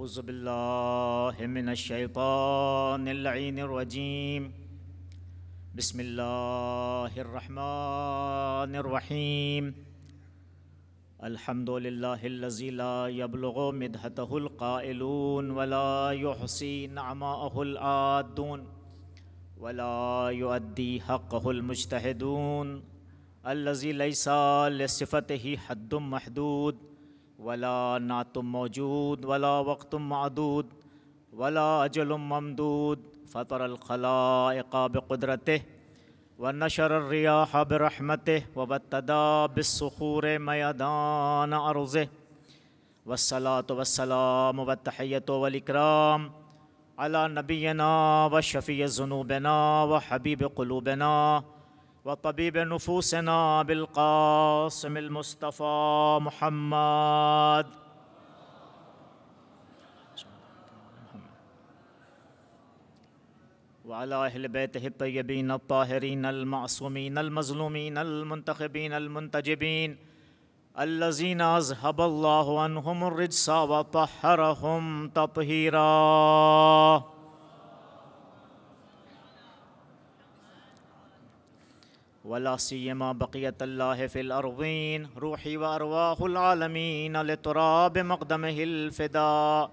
اعوذ باللہ من الشیطان اللعین الرجیم بسم اللہ الرحمن الرحیم الحمد للہ الذی لا یبلغ مدحتہ القائلون ولا یحصی نعماءہ العادون ولا یؤدی حقہ المجتہدون الذی لیس لصفتہ حد محدود ولا نعت موجود ولا وقت معدود ولا اجل ممدود فطر الخلائق بقدرته ونشر الرياح برحمته وابتدى بالصخور ميدان أرضه والصلاة والسلام والتحية والإكرام على نبينا وشفيع ذنوبنا وحبيب قلوبنا وطبيب نفوسنا بالقاسم المصطفى محمد وعلى أهل بيته الطيبين الطاهرين المعصومين المظلومين المنتخبين المنتجبين الذين أذهب الله عنهم الرجس وطهرهم تطهيرا ولا سيما بقية الله في الأرضين روحي وأرواح العالمين لتراب مقدمه الفداء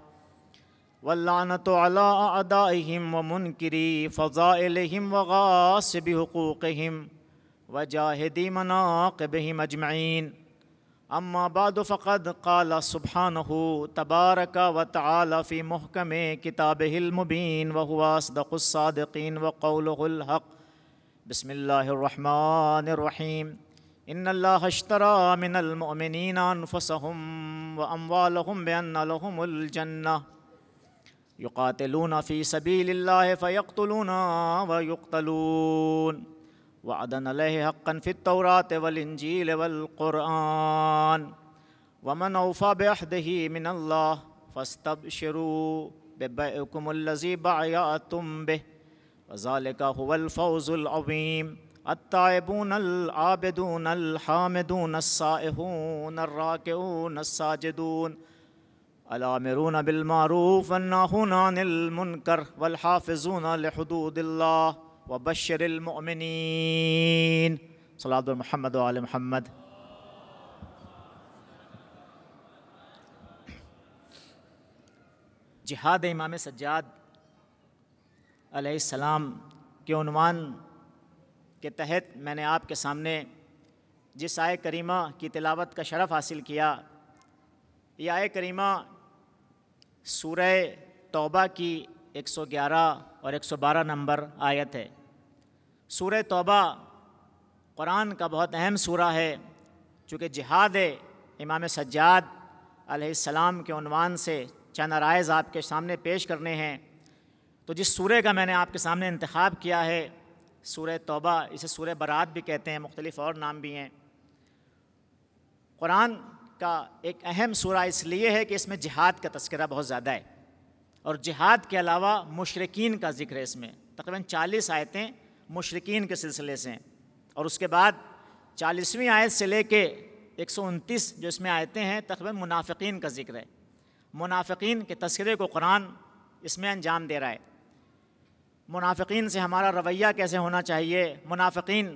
واللعنة على أعدائهم ومنكري فضائلهم وغاصب حقوقهم وجاهدي مناقبهم أجمعين أما بعد فقد قال سبحانه تبارك وتعالى في محكم كتابه المبين وهو أصدق الصادقين وقوله الحق بسم الله الرحمن الرحيم إن الله اشترى من المؤمنين أنفسهم وأموالهم بأن لهم الجنة يقاتلون في سبيل الله فيقتلون ويقتلون وعدا عليه حقا في التوراة والإنجيل والقرآن ومن أوفى بعهده من الله فاستبشروا ببيعكم الذي بايعتم به وذلك هو الفوز العظيم التائبون العابدون الحامدون السائحون الراكعون الساجدون الآمرون بالمعروف والناهون عن المنكر والحافظون لحدود الله وبشر المؤمنين صلى الله محمد وعلى محمد. جہاد امام سجاد علیہ السلام کے عنوان کے تحت میں نے آپ کے سامنے جس آیہ کریمہ کی تلاوت کا شرف حاصل کیا، یہ آیہ کریمہ سورہ توبہ کی 111 اور 112 نمبر آیت ہے۔ سورہ توبہ قرآن کا بہت اہم سورہ ہے، چونکہ جہاد امام سجاد علیہ السلام کے عنوان سے چند عرائض آپ کے سامنے پیش کرنے ہیں۔ تو جس سورہ کا میں نے آپ کے سامنے انتخاب کیا ہے سورہ توبہ، اسے سورہ برات بھی کہتے ہیں، مختلف اور نام بھی ہیں۔ قرآن کا ایک اہم سورہ اس لیے ہے کہ اس میں جہاد کا تذکرہ بہت زیادہ ہے، اور جہاد کے علاوہ مشرکین کا ذکر ہے۔ اس میں تقریباً 40 آیتیں مشرکین کے سلسلے سے ہیں، اور اس کے بعد 40ویں آیت سے لے کے 129 جو اس میں آیتیں ہیں تقریباً منافقین کا ذکر ہے۔ منافقین کے تذکرے کو قرآن اس میں انجام دے رہا ہے۔ منافقین سے ہمارا رویہ کیسے ہونا چاہیے، منافقین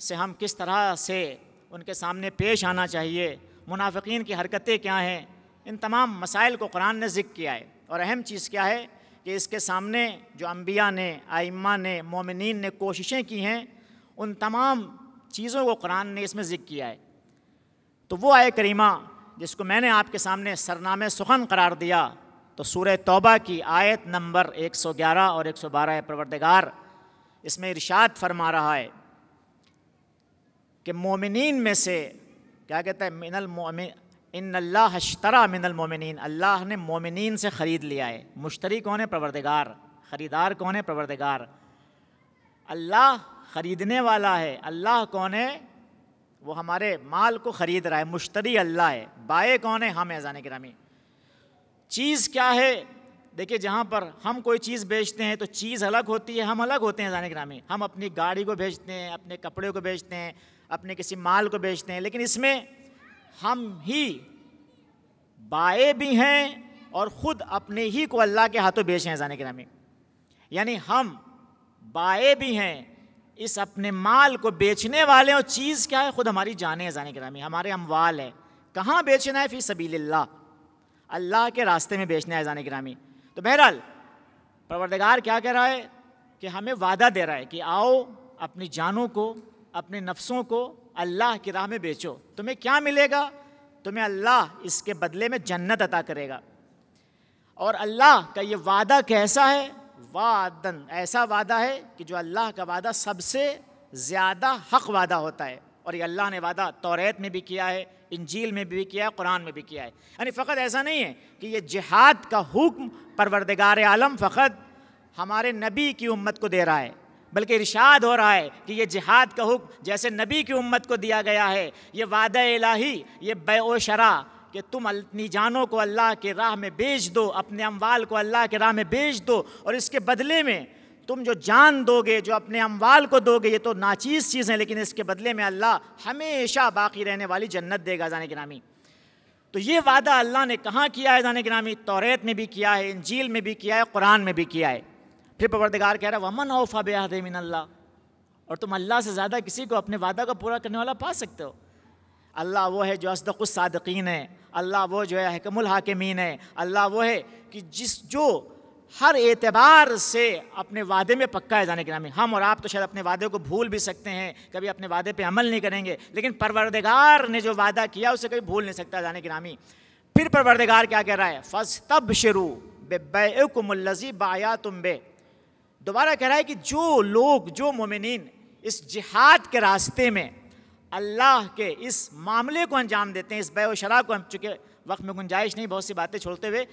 سے ہم کس طرح سے ان کے سامنے پیش آنا چاہیے، منافقین کی حرکتیں کیا ہیں، ان تمام مسائل کو قرآن نے ذکر کیا ہے۔ اور اہم چیز کیا ہے کہ اس کے سامنے جو انبیاء نے، ائمہ نے، مومنین نے کوششیں کی ہیں، ان تمام چیزوں کو قرآن نے اس میں ذکر کیا ہے۔ تو وہ آیہ کریمہ جس کو میں نے آپ کے سامنے سرنامہ سخن قرار دیا، تو سورہ توبہ کی آیت نمبر 111 اور 112 ہے۔ پروردگار اس میں ارشاد فرما رہا ہے کہ مومنین میں سے کیا کہتا ہے، من المؤمن ان اللہ اشترى من المؤمنین، اللہ نے مومنین سے خرید لیا ہے۔ مشتری کون ہے؟ پروردگار۔ خریدار کون ہے؟ پروردگار۔ اللہ خریدنے والا ہے۔ اللہ کون ہے؟ وہ ہمارے مال کو خرید رہا ہے۔ مشتری اللہ ہے، بائے کون ہے؟ ہم اعزان گرامی۔ چیز کیا ہے؟ دیکھیے، جہاں پر ہم کوئی چیز بیچتے ہیں تو چیز الگ ہوتی ہے، ہم الگ ہوتے ہیں اعزان گرامی۔ ہم اپنی گاڑی کو بیچتے ہیں، اپنے کپڑے کو بیچتے ہیں، اپنے کسی مال کو بیچتے ہیں، لیکن اس میں ہم ہی بائے بھی ہیں اور خود اپنے ہی کو اللہ کے ہاتھوں بیچ ہیں ازان گرامی. یعنی ہم بائے بھی ہیں, اس اپنے مال کو بیچنے والے, اور چیز کیا ہے؟ خود ہماری جانیں ازان گرامی, ہمارے اموال ہے. کہاں بیچنا ہے؟ فی سبیل اللہ, اللہ کے راستے میں بیچنا ہے ازان گرامی. تو بہرحال پروردگار کیا کہہ رہا ہے کہ ہمیں وعدہ دے رہا ہے کہ آؤ اپنی جانوں کو, اپنے نفسوں کو اللہ کی راہ میں بیچو. تمہیں کیا ملے گا؟ تمہیں اللہ اس کے بدلے میں جنت عطا کرے گا. اور اللہ کا یہ وعدہ کیسا ہے؟ وعدن, ایسا وعدہ ہے کہ جو اللہ کا وعدہ سب سے زیادہ حق وعدہ ہوتا ہے. اور یہ اللہ نے وعدہ توریت میں بھی کیا ہے, انجیل میں بھی کیا ہے, قرآن میں بھی کیا ہے. یعنی فقط ایسا نہیں ہے کہ یہ جہاد کا حکم پروردگار عالم فقط ہمارے نبی کی امت کو دے رہا ہے, بلکہ ارشاد ہو رہا ہے کہ یہ جہاد کا حکم جیسے نبی کی امت کو دیا گیا ہے, یہ وعدہ الہی, یہ بیع و شراء کہ تم اپنی جانوں کو اللہ کے راہ میں بیچ دو, اپنے اموال کو اللہ کے راہ میں بیچ دو, اور اس کے بدلے میں تم جو جان دو گے, جو اپنے اموال کو دو گے, یہ تو ناچیز چیز ہیں, لیکن اس کے بدلے میں اللہ ہمیشہ باقی رہنے والی جنت دے گا ازان گرامی. تو یہ وعدہ اللہ نے کہاں کیا ہے ازان گرامی؟ توریت میں بھی کیا ہے, انجیل میں بھی کیا ہے, قرآن میں بھی کیا ہے. پھر پروردگار کہہ رہا ہے وَمَنْ أَوْفَىٰ بِعَهْدِهِ مِنَ اللَّهِ, اور تم اللہ سے زیادہ کسی کو اپنے وعدہ کو پورا کرنے والا پا سکتے ہو. اللہ وہ ہے جو اصدق الصادقین ہے, اللہ وہ جو ہے حکم الحاکمین ہے, اللہ وہ ہے کہ جو ہر اعتبار سے اپنے وعدے میں پکا ہے ازان گرامی. ہم اور آپ تو شاید اپنے وعدے کو بھول بھی سکتے ہیں, کبھی اپنے وعدے پہ عمل نہیں کریں گے, لیکن پروردگار نے جو وعدہ کیا اسے کبھی بھول نہیں سکتا ازان گرامی. پھر پروردگار کیا کہہ رہا ہے؟ فَاسْتَبْشِرُوا بِبَيْعِكُمُ الَّذِي بَايَعْتُم بِهِ. دوبارہ کہہ رہا ہے کہ جو لوگ, جو مومنین اس جہاد کے راستے میں اللہ کے اس معاملے کو انجام دیتے ہیں, اس بیع و شراء کو, چونکہ وقت میں گنجائش نہیں بہت سی باتیں چھوڑتے ہوئے,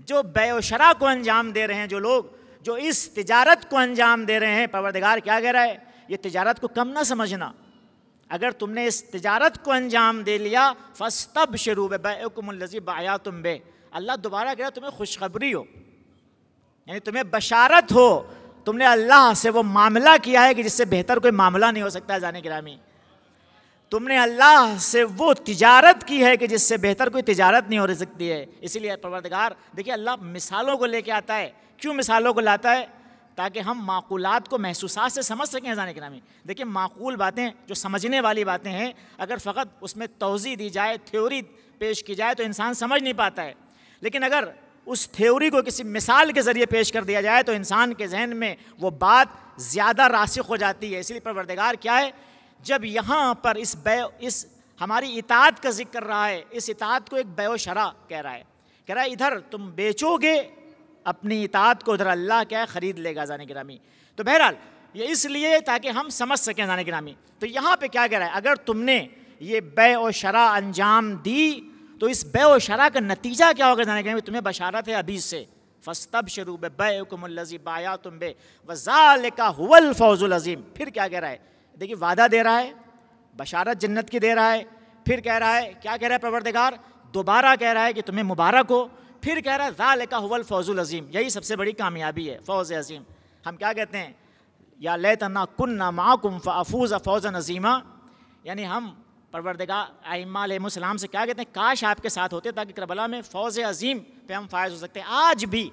جو بیع و شراء کو انجام دے رہے ہیں, جو لوگ جو اس تجارت کو انجام دے رہے ہیں, پروردگار کیا کہہ رہا ہے؟ یہ تجارت کو کم نہ سمجھنا. اگر تم نے اس تجارت کو انجام دے لیا, فَاسْتَبْشِرُوا بِبَيْعِكُمُ الَّذِي بَايَعْتُم بِهِ, اللہ دوبارہ کہہ رہا ہے تمہیں خوشخبری ہو, یعنی تمہیں بشارت ہو, تم نے اللہ سے وہ معاملہ کیا ہے کہ جس سے بہتر کوئی معاملہ نہیں ہو سکتا ازان گرامی. تم نے اللہ سے وہ تجارت کی ہے کہ جس سے بہتر کوئی تجارت نہیں ہو سکتی ہے. اسی لیے پروردگار دیکھیے اللہ مثالوں کو لے کے آتا ہے. کیوں مثالوں کو لاتا ہے؟ تاکہ ہم معقولات کو محسوسات سے سمجھ سکیں ازان گرامی. دیکھیے معقول باتیں جو سمجھنے والی باتیں ہیں, اگر فقط اس میں توضیح دی جائے, تھیوری پیش کی جائے تو انسان سمجھ نہیں پاتا ہے, لیکن اگر اس تھیوری کو کسی مثال کے ذریعے پیش کر دیا جائے تو انسان کے ذہن میں وہ بات زیادہ راسخ ہو جاتی ہے. اسی لیے پروردگار کیا ہے, جب یہاں پر اس ہماری اطاعت کا ذکر کر رہا ہے, اس اطاعت کو ایک بیع و شراء کہہ رہا ہے ادھر تم بیچو گے اپنی اطاعت کو, ادھر اللہ کیا ہے خرید لے گا ازان گرامی. تو بہرحال یہ اس لیے تاکہ ہم سمجھ سکیں ازان گرامی. تو یہاں پہ کیا کہہ رہا ہے, اگر تم نے یہ بیع و شراء انجام دی تو اس بیع و شراء کا نتیجہ کیا ہوگا ازان گرامی؟ تمہیں بشارت ہے ابھی سے, فَاسْتَبْشِرُوا بِبَيْعِكُمُ الَّذِي بَايَعْتُم بِهِ وَذَلِكَ هُوَ الْفَوْزُ الْعَظِيمُ. پھر کیا کہہ رہا ہے؟ دیکھیے وعدہ دے رہا ہے, بشارت جنت کی دے رہا ہے, پھر کہہ رہا ہے, کیا کہہ رہا ہے پروردگار؟ دوبارہ کہہ رہا ہے کہ تمہیں مبارک ہو, پھر کہہ رہا ہے ذَلِكَ هُوَ الْفَوْزُ الْعَظِيمُ, یہی سب سے بڑی کامیابی ہے, فوز عظیم. ہم کیا کہتے ہیں, یا لیتنا کننا معکم فافوز فوزا عظیما, یعنی ہم پروردگار ائمہ علیہ السلام سے کیا کہتے ہیں, کاش آپ کے ساتھ ہوتے تاکہ کربلا میں فوز عظیم پہ ہم فائز ہو سکتے. آج بھی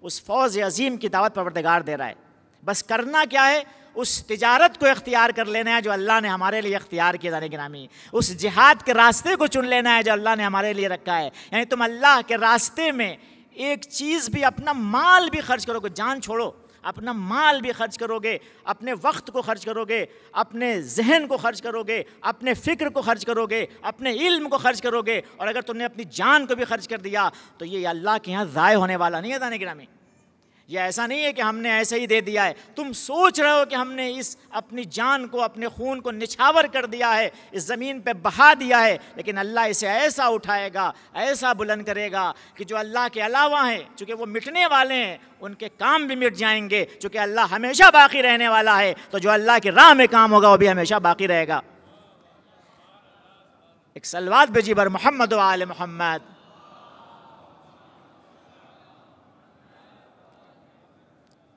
اس فوز عظیم کی دعوت پروردگار دے رہا ہے, بس کرنا کیا ہے, اس تجارت کو اختیار کر لینا ہے جو اللہ نے ہمارے لیے اختیار کیا ازان گرامی, اس جہاد کے راستے کو چن لینا ہے جو اللہ نے ہمارے لیے رکھا ہے. یعنی تم اللہ کے راستے میں ایک چیز بھی, اپنا مال بھی خرچ کرو گے, جان چھوڑو, اپنا مال بھی خرچ کرو گے, اپنے وقت کو خرچ کرو گے, اپنے ذہن کو خرچ کرو گے, اپنے فکر کو خرچ کرو گے, اپنے علم کو خرچ کرو گے, اور اگر تم نے اپنی جان کو بھی خرچ کر دیا تو یہ اللہ کے ہاں ضائع ہونے والا نہیں ہے ازان گرامی. یہ ایسا نہیں ہے کہ ہم نے ایسے ہی دے دیا ہے. تم سوچ رہے ہو کہ ہم نے اس اپنی جان کو, اپنے خون کو نچھاور کر دیا ہے, اس زمین پہ بہا دیا ہے, لیکن اللہ اسے ایسا اٹھائے گا, ایسا بلند کرے گا کہ جو اللہ کے علاوہ ہیں, چونکہ وہ مٹنے والے ہیں, ان کے کام بھی مٹ جائیں گے. چونکہ اللہ ہمیشہ باقی رہنے والا ہے, تو جو اللہ کی راہ میں کام ہوگا وہ بھی ہمیشہ باقی رہے گا. ایک صلوات بھیجی بر محمد و آل محمد.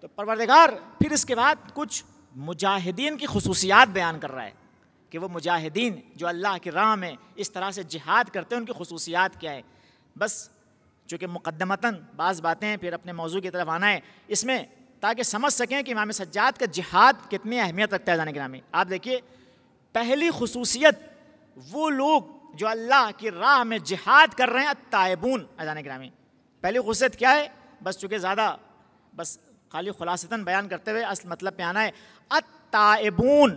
تو پروردگار پھر اس کے بعد کچھ مجاہدین کی خصوصیات بیان کر رہا ہے کہ وہ مجاہدین جو اللہ کی راہ میں اس طرح سے جہاد کرتے ہیں ان کی خصوصیات کیا ہے. بس چونکہ مقدمتاً بعض باتیں ہیں، پھر اپنے موضوع کی طرف آنا ہے اس میں، تاکہ سمجھ سکیں کہ امام سجاد کا جہاد کتنی اہمیت رکھتا ہے عزیزان گرامی۔ آپ دیکھیے پہلی خصوصیت وہ لوگ جو اللہ کی راہ میں جہاد کر رہے ہیں، التائبون عزیزان گرامی۔ پہلی خصوصیت کیا ہے؟ بس چونکہ زیادہ بس خالی خلاصتاً بیان کرتے ہوئے اصل مطلب پہ آنا ہے، التائبون،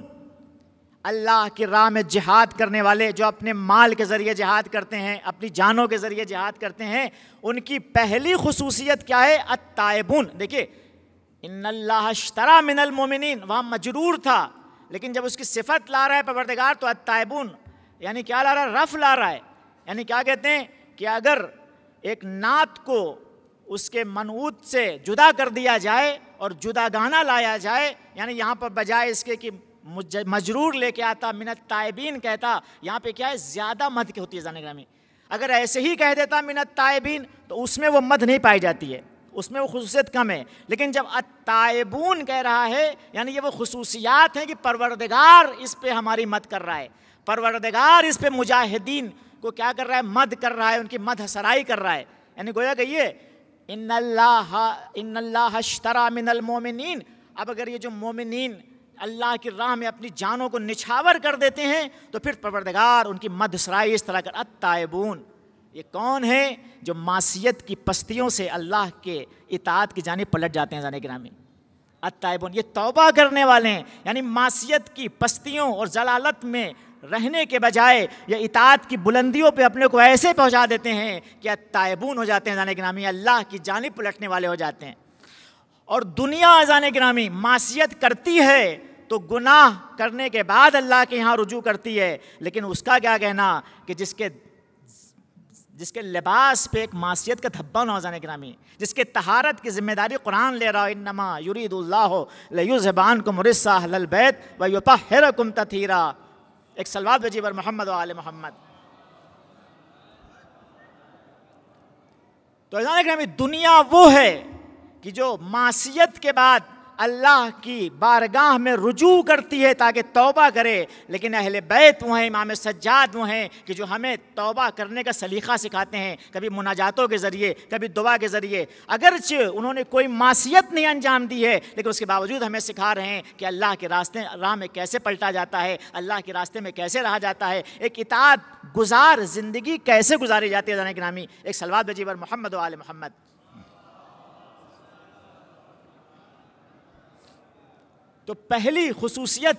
اللہ کی راہ میں جہاد کرنے والے، جو اپنے مال کے ذریعے جہاد کرتے ہیں، اپنی جانوں کے ذریعے جہاد کرتے ہیں، ان کی پہلی خصوصیت کیا ہے؟ التائبون۔ دیکھیے ان اللہ اشتری من المؤمنین، وہاں مجرور تھا، لیکن جب اس کی صفت لا رہا ہے پروردگار تو التائبون یعنی کیا لا رہا ہے؟ رف لا رہا ہے۔ یعنی کیا کہتے ہیں کہ اگر ایک نعت کو اس کے منعوت سے جدا کر دیا جائے اور جدا گانا لایا جائے، یعنی یہاں پر بجائے اس کے کہ مجرور لے کے آتا من التائبین کہتا، یہاں پہ کیا ہے؟ زیادہ مد کی ہوتی ہے عزیزان گرامی۔ اگر ایسے ہی کہہ دیتا من التائبین تو اس میں وہ مد نہیں پائی جاتی ہے، اس میں وہ خصوصیت کم ہے، لیکن جب التائبون کہہ رہا ہے یعنی یہ وہ خصوصیات ہیں کہ پروردگار اس پہ ہماری مد کر رہا ہے، پروردگار اس پہ مجاہدین کو کیا کر رہا ہے؟ مد کر رہا ہے، ان کی مد سرائی کر رہا ہے۔ یعنی گویا کہ یہ ان اللہ اشتری من المؤمنین، اب اگر یہ جو مومنین اللہ کی راہ میں اپنی جانوں کو نچھاور کر دیتے ہیں تو پھر پروردگار ان کی مد سرائی اس طرح کر۔ التائبون یہ کون ہے؟ جو معصیت کی پستیوں سے اللہ کے اطاعت کی جانب پلٹ جاتے ہیں عزیزان گرامی۔ التائبون یہ توبہ کرنے والے ہیں، یعنی معصیت کی پستیوں اور ضلالت میں رہنے کے بجائے یہ اطاعت کی بلندیوں پہ اپنے کو ایسے پہنچا دیتے ہیں کہ التائبون ہو جاتے ہیں عزیزان گرامی، اللہ کی جانب پلٹنے والے ہو جاتے ہیں۔ اور دنیا عزیزان گرامی معصیت کرتی ہے تو گناہ کرنے کے بعد اللہ کے یہاں رجوع کرتی ہے، لیکن اس کا کیا کہنا کہ جس کے لباس پہ ایک معصیت کا دھبا نہ ہو عزیزان گرامی، جس کے طہارت کی ذمہ داری قرآن لے رہا ہو، انما یرید اللہ لیذھب عنکم الرجس اہل البیت ویطہرکم تطہیرا۔ ایک صلوات بھیجیے بر محمد و آل محمد۔ تو عزیزان گرامی دنیا وہ ہے کہ جو معصیت کے بعد اللہ کی بارگاہ میں رجوع کرتی ہے تاکہ توبہ کرے، لیکن اہل بیت وہ ہیں، امام سجاد وہ ہیں کہ جو ہمیں توبہ کرنے کا سلیقہ سکھاتے ہیں، کبھی مناجاتوں کے ذریعے، کبھی دعا کے ذریعے۔ اگرچہ انہوں نے کوئی معصیت نہیں انجام دی ہے لیکن اس کے باوجود ہمیں سکھا رہے ہیں کہ اللہ کے راہ میں کیسے پلٹا جاتا ہے، اللہ کے راستے میں کیسے رہا جاتا ہے، ایک اطاعت گزار زندگی کیسے گزاری جاتی ہے عزیزان گرامی۔ ایک صلوات بھیجیے بر محمد و آل محمد۔ تو پہلی خصوصیت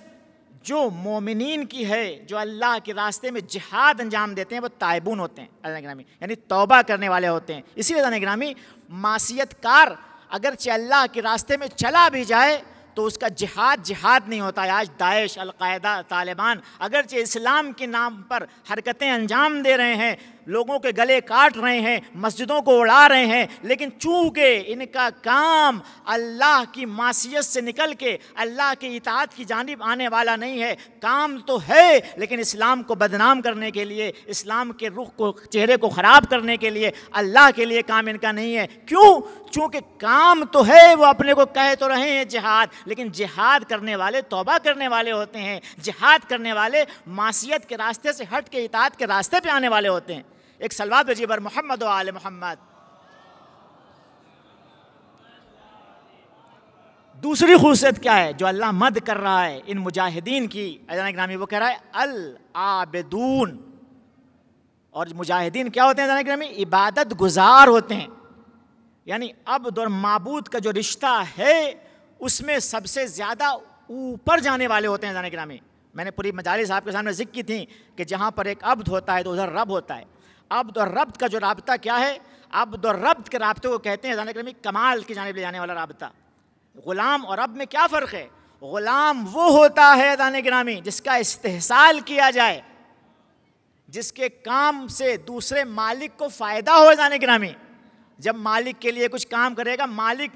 جو مومنین کی ہے، جو اللہ کے راستے میں جہاد انجام دیتے ہیں، وہ تائبون ہوتے ہیں عزیزان گرامی، یعنی توبہ کرنے والے ہوتے ہیں۔ اسی لیے عزیزان گرامی معصیت کار اگرچہ اللہ کے راستے میں چلا بھی جائے تو اس کا جہاد نہیں ہوتا ہے۔ آج داعش، القاعدہ، طالبان اگرچہ اسلام کے نام پر حرکتیں انجام دے رہے ہیں، لوگوں کے گلے کاٹ رہے ہیں، مسجدوں کو اڑا رہے ہیں، لیکن چونکہ ان کا کام اللہ کی معصیت سے نکل کے اللہ کی اطاعت کی جانب آنے والا نہیں ہے، کام تو ہے لیکن اسلام کو بدنام کرنے کے لیے، اسلام کے رخ کو، چہرے کو خراب کرنے کے لیے، اللہ کے لیے کام ان کا نہیں ہے۔ کیوں؟ چونکہ کام تو ہے، وہ اپنے کو کہہ تو رہے ہیں جہاد، لیکن جہاد کرنے والے توبہ کرنے والے ہوتے ہیں، جہاد کرنے والے معصیت کے راستے سے ہٹ کے اطاعت کے راستے پہ آنے والے ہوتے ہیں۔ ایک صلوات بھیجیے بر محمد و آل محمد۔ دوسری خصوصیت کیا ہے جو اللہ مد کر رہا ہے ان مجاہدین کی عزیزان گرامی؟ وہ کہہ رہا ہے العابدون۔ اور مجاہدین کیا ہوتے ہیں عزیزان گرامی؟ عبادت گزار ہوتے ہیں، یعنی عبد اور معبود کا جو رشتہ ہے اس میں سب سے زیادہ اوپر جانے والے ہوتے ہیں عزیزان گرامی۔ میں نے پوری مجالس آپ کے سامنے ذکر کی تھی کہ جہاں پر ایک عبد ہوتا ہے تو ادھر رب ہوتا ہے۔ عبد اور رب کا جو رابطہ کیا ہے؟ عبد اور رب کے رابطے کو کہتے ہیں عزیزان گرامی کمال کی جانب لے جانے والا رابطہ۔ غلام اور رب میں کیا فرق ہے؟ غلام وہ ہوتا ہے عزیزان گرامی جس کا استحصال کیا جائے، جس کے کام سے دوسرے مالک کو فائدہ ہو عزیزان گرامی۔ جب مالک کے لیے کچھ کام کرے گا، مالک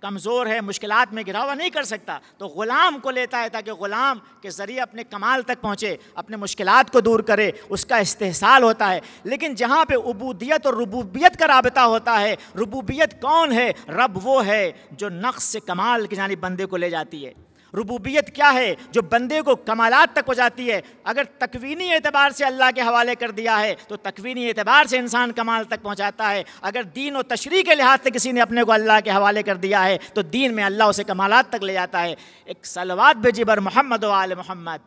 کمزور ہے، مشکلات میں گھرا ہوا نہیں کر سکتا تو غلام کو لیتا ہے تاکہ غلام کے ذریعے اپنے کمال تک پہنچے، اپنے مشکلات کو دور کرے، اس کا استحصال ہوتا ہے۔ لیکن جہاں پہ عبودیت اور ربوبیت کا رابطہ ہوتا ہے، ربوبیت کون ہے؟ رب وہ ہے جو نقص سے کمال کی جانب بندے کو لے جاتی ہے، ربوبیت کیا ہے؟ جو بندے کو کمالات تک پہنچاتی ہے. اگر تکوینی اعتبار سے اللہ کے حوالے کر دیا ہے تو تکوینی اعتبار سے انسان کمال تک پہنچاتا ہے. اگر دین و تشریع کے لحاظ سے کسی نے اپنے کو اللہ کے حوالے کر دیا ہے تو دین میں اللہ اسے کمالات تک لے جاتا ہے. ایک صلوات بھیجیے بر محمد و آل محمد.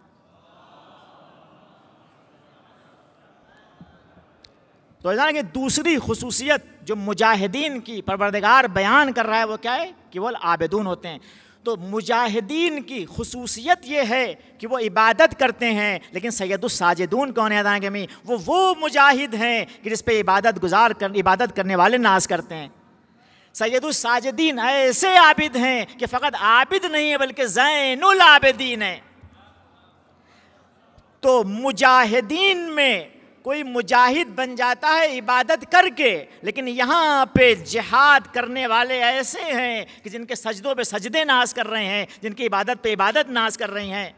تو جانا کہ دوسری خصوصیت جو مجاہدین کی پروردگار بیان کر رہا ہے وہ کیا ہے؟ کہ وہ عابدون ہوتے ہیں. تو مجاہدین کی خصوصیت یہ ہے کہ وہ عبادت کرتے ہیں. لیکن سید الساجدون کون ہے؟ وہ مجاہد ہیں کہ جس پہ عبادت کرنے والے ناز کرتے ہیں. سید الساجدین ایسے عابد ہیں کہ فقط عابد نہیں ہے بلکہ زین العابدین ہیں. تو مجاہدین میں کوئی مجاہد بن جاتا ہے عبادت کر کے، لیکن یہاں پہ جہاد کرنے والے ایسے ہیں کہ جن کے سجدوں پہ سجدے ناز کر رہے ہیں، جن کی عبادت پہ عبادت ناز کر رہے ہیں.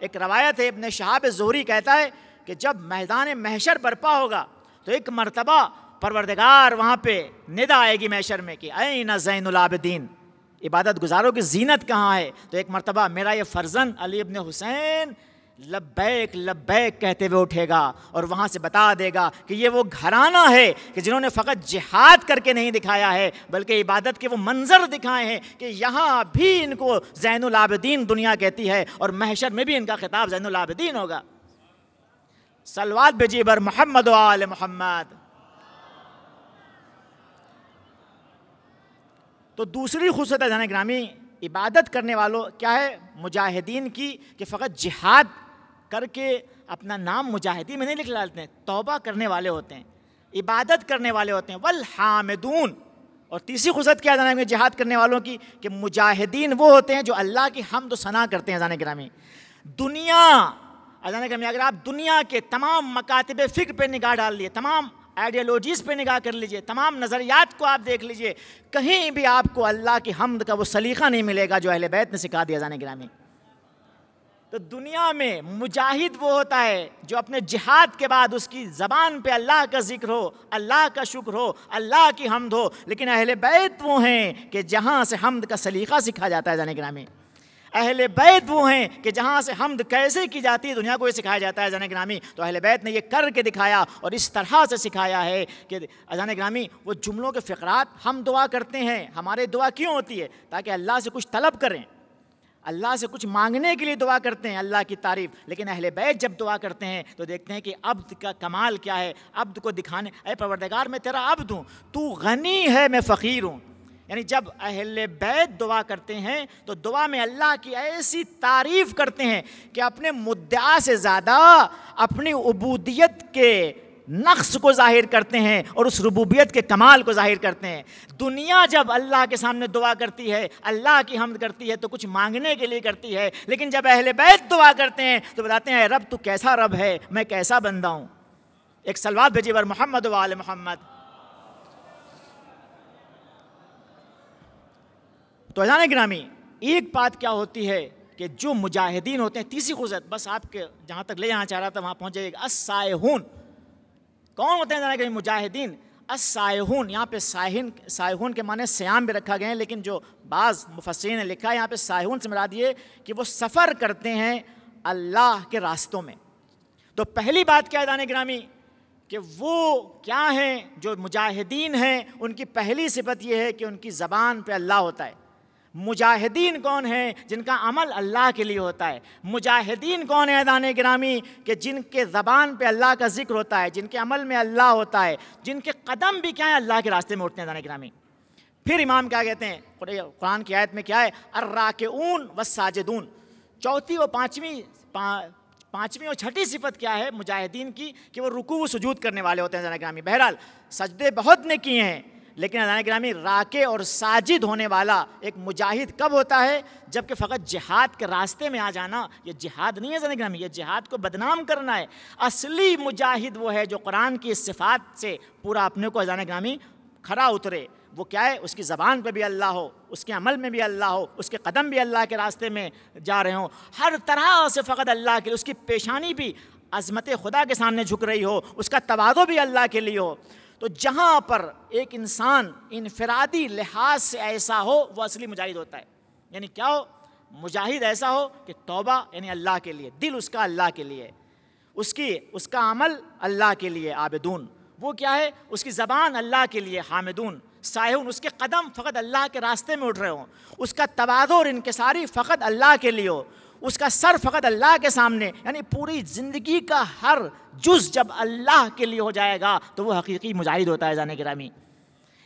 ایک روایت ہے، ابن شہاب زہری کہتا ہے کہ جب میدان محشر برپا ہوگا تو ایک مرتبہ پروردگار وہاں پہ ندا آئے گی محشر میں کہ این زین العابدین، عبادت گزاروں کی زینت کہاں ہے؟ تو ایک مرتبہ میرا یہ فرزند علی ابن حسین لبیک لبیک کہتے ہوئے اٹھے گا اور وہاں سے بتا دے گا کہ یہ وہ گھرانہ ہے کہ جنہوں نے فقط جہاد کر کے نہیں دکھایا ہے بلکہ عبادت کے وہ منظر دکھائے ہیں کہ یہاں بھی ان کو زین العابدین دنیا کہتی ہے اور محشر میں بھی ان کا خطاب زین العابدین ہوگا. صلوات بھیجیے بر محمد و آل محمد. تو دوسری خصوصیت ہے گرامی عبادت کرنے والوں کیا ہے مجاہدین کی کہ فقط جہاد کر کے اپنا نام مجاہدین میں نہیں لکھ ڈالتے ہیں، توبہ کرنے والے ہوتے ہیں، عبادت کرنے والے ہوتے ہیں. والحامدون. اور تیسری خصوصیت کیا جانا ہے جہاد کرنے والوں کی کہ مجاہدین وہ ہوتے ہیں جو اللہ کی حمد و ثنا کرتے ہیں. جانے گرامی اگر آپ دنیا کے تمام مکاتب فکر پہ نگاہ ڈال لیے، تمام آئیڈیالوجیز پہ نگاہ کر لیجئے، تمام نظریات کو آپ دیکھ لیجئے، کہیں بھی آپ کو اللہ کی حمد کا وہ سلیقہ نہیں ملے گا جو اہل بیت نے سکھا دیا. جانے گرامی تو دنیا میں مجاہد وہ ہوتا ہے جو اپنے جہاد کے بعد اس کی زبان پہ اللہ کا ذکر ہو، اللہ کا شکر ہو، اللہ کی حمد ہو. لیکن اہل بیت وہ ہیں کہ جہاں سے حمد کا سلیقہ سکھا جاتا ہے. جانے گرامی اہل بیت وہ ہیں کہ جہاں سے حمد کیسے کی جاتی ہے دنیا کو یہ سکھایا جاتا ہے. جانے گرامی تو اہل بیت نے یہ کر کے دکھایا اور اس طرح سے سکھایا ہے کہ جانے گرامی وہ جملوں کے فقرات ہم دعا کرتے ہیں. ہمارے دعا کیوں ہوتی ہے؟ تاکہ اللہ سے کچھ طلب کریں، اللہ سے کچھ مانگنے کے لیے دعا کرتے ہیں، اللہ کی تعریف. لیکن اہل بیت جب دعا کرتے ہیں تو دیکھتے ہیں کہ عبد کا کمال کیا ہے. عبد کو دکھانے، اے پروردگار میں تیرا عبد ہوں، تو غنی ہے میں فقیر ہوں. یعنی جب اہل بیت دعا کرتے ہیں تو دعا میں اللہ کی ایسی تعریف کرتے ہیں کہ اپنے مدعا سے زیادہ اپنی عبودیت کے نقص کو ظاہر کرتے ہیں اور اس ربوبیت کے کمال کو ظاہر کرتے ہیں. دنیا جب اللہ کے سامنے دعا کرتی ہے، اللہ کی حمد کرتی ہے تو کچھ مانگنے کے لیے کرتی ہے. لیکن جب اہل بیت دعا کرتے ہیں تو بتاتے ہیں اے رب تو کیسا رب ہے، میں کیسا بندہ ہوں. ایک صلوات بھیجیے بر محمد و آل محمد. تو جانے گرامی ایک بات کیا ہوتی ہے کہ جو مجاہدین ہوتے ہیں، تیسری خصوصیت بس آپ کے جہاں تک لے جانا چاہ رہا تھا وہاں پہنچ جائے گا. السائحون. کون ہوتے ہیں جانے گرامی مجاہدین؟ السائحون. یہاں پہ سائحون کے معنی سیام بھی رکھا گئے ہیں، لیکن جو بعض مفسرین نے لکھا ہے یہاں پہ سائحون سے مراد یہ کہ وہ سفر کرتے ہیں اللہ کے راستوں میں. تو پہلی بات کیا ہے جانے گرامی کہ وہ کیا ہیں جو مجاہدین ہیں، ان کی پہلی صفت یہ ہے کہ ان کی زبان پہ اللہ ہوتا ہے. مجاہدین کون ہیں؟ جن کا عمل اللہ کے لیے ہوتا ہے. مجاہدین کون ہیں دانے گرامی؟ کہ جن کے زبان پہ اللہ کا ذکر ہوتا ہے، جن کے عمل میں اللہ ہوتا ہے، جن کے قدم بھی کیا ہیں اللہ کے راستے میں اٹھتے ہیں. دانے گرامی پھر امام کیا کہتے ہیں قرآن کی آیت میں کیا ہے؟ الراکعون والساجدون. چوتھی اور پانچویں اور چھٹی صفت کیا ہے مجاہدین کی؟ کہ وہ رکوع و سجود کرنے والے ہوتے ہیں. دانے گرامی بہرحال سجدے بہت نے کیے ہیں، لیکن ادانے گرامی راکع اور ساجد ہونے والا ایک مجاہد کب ہوتا ہے؟ جبکہ فقط جہاد کے راستے میں آ جانا یہ جہاد نہیں ہے ادانے گرامی، یہ جہاد کو بدنام کرنا ہے. اصلی مجاہد وہ ہے جو قرآن کی صفات سے پورا اپنے کو ادانے گرامی کھڑا اترے. وہ کیا ہے؟ اس کی زبان پہ بھی اللہ ہو، اس کے عمل میں بھی اللہ ہو، اس کے قدم بھی اللہ کے راستے میں جا رہے ہوں، ہر طرح سے فقط اللہ کے، اس کی پیشانی بھی عظمت خدا کے سامنے جھک رہی ہو، اس کا تواضع بھی اللہ کے لیے ہو. تو جہاں پر ایک انسان انفرادی لحاظ سے ایسا ہو وہ اصلی مجاہد ہوتا ہے. یعنی کیا ہو؟ مجاہد ایسا ہو کہ توبہ یعنی اللہ کے لیے، دل اس کا اللہ کے لیے، اس کا عمل اللہ کے لیے عابدون، وہ کیا ہے، اس کی زبان اللہ کے لیے حامدون، سائحون، اس کے قدم فقط اللہ کے راستے میں اٹھ رہے ہوں، اس کا تواضع اور انکساری فقط اللہ کے لیے ہو، اس کا سر فقط اللہ کے سامنے، یعنی پوری زندگی کا ہر جز جب اللہ کے لیے ہو جائے گا تو وہ حقیقی مجاہد ہوتا ہے عزیزان گرامی۔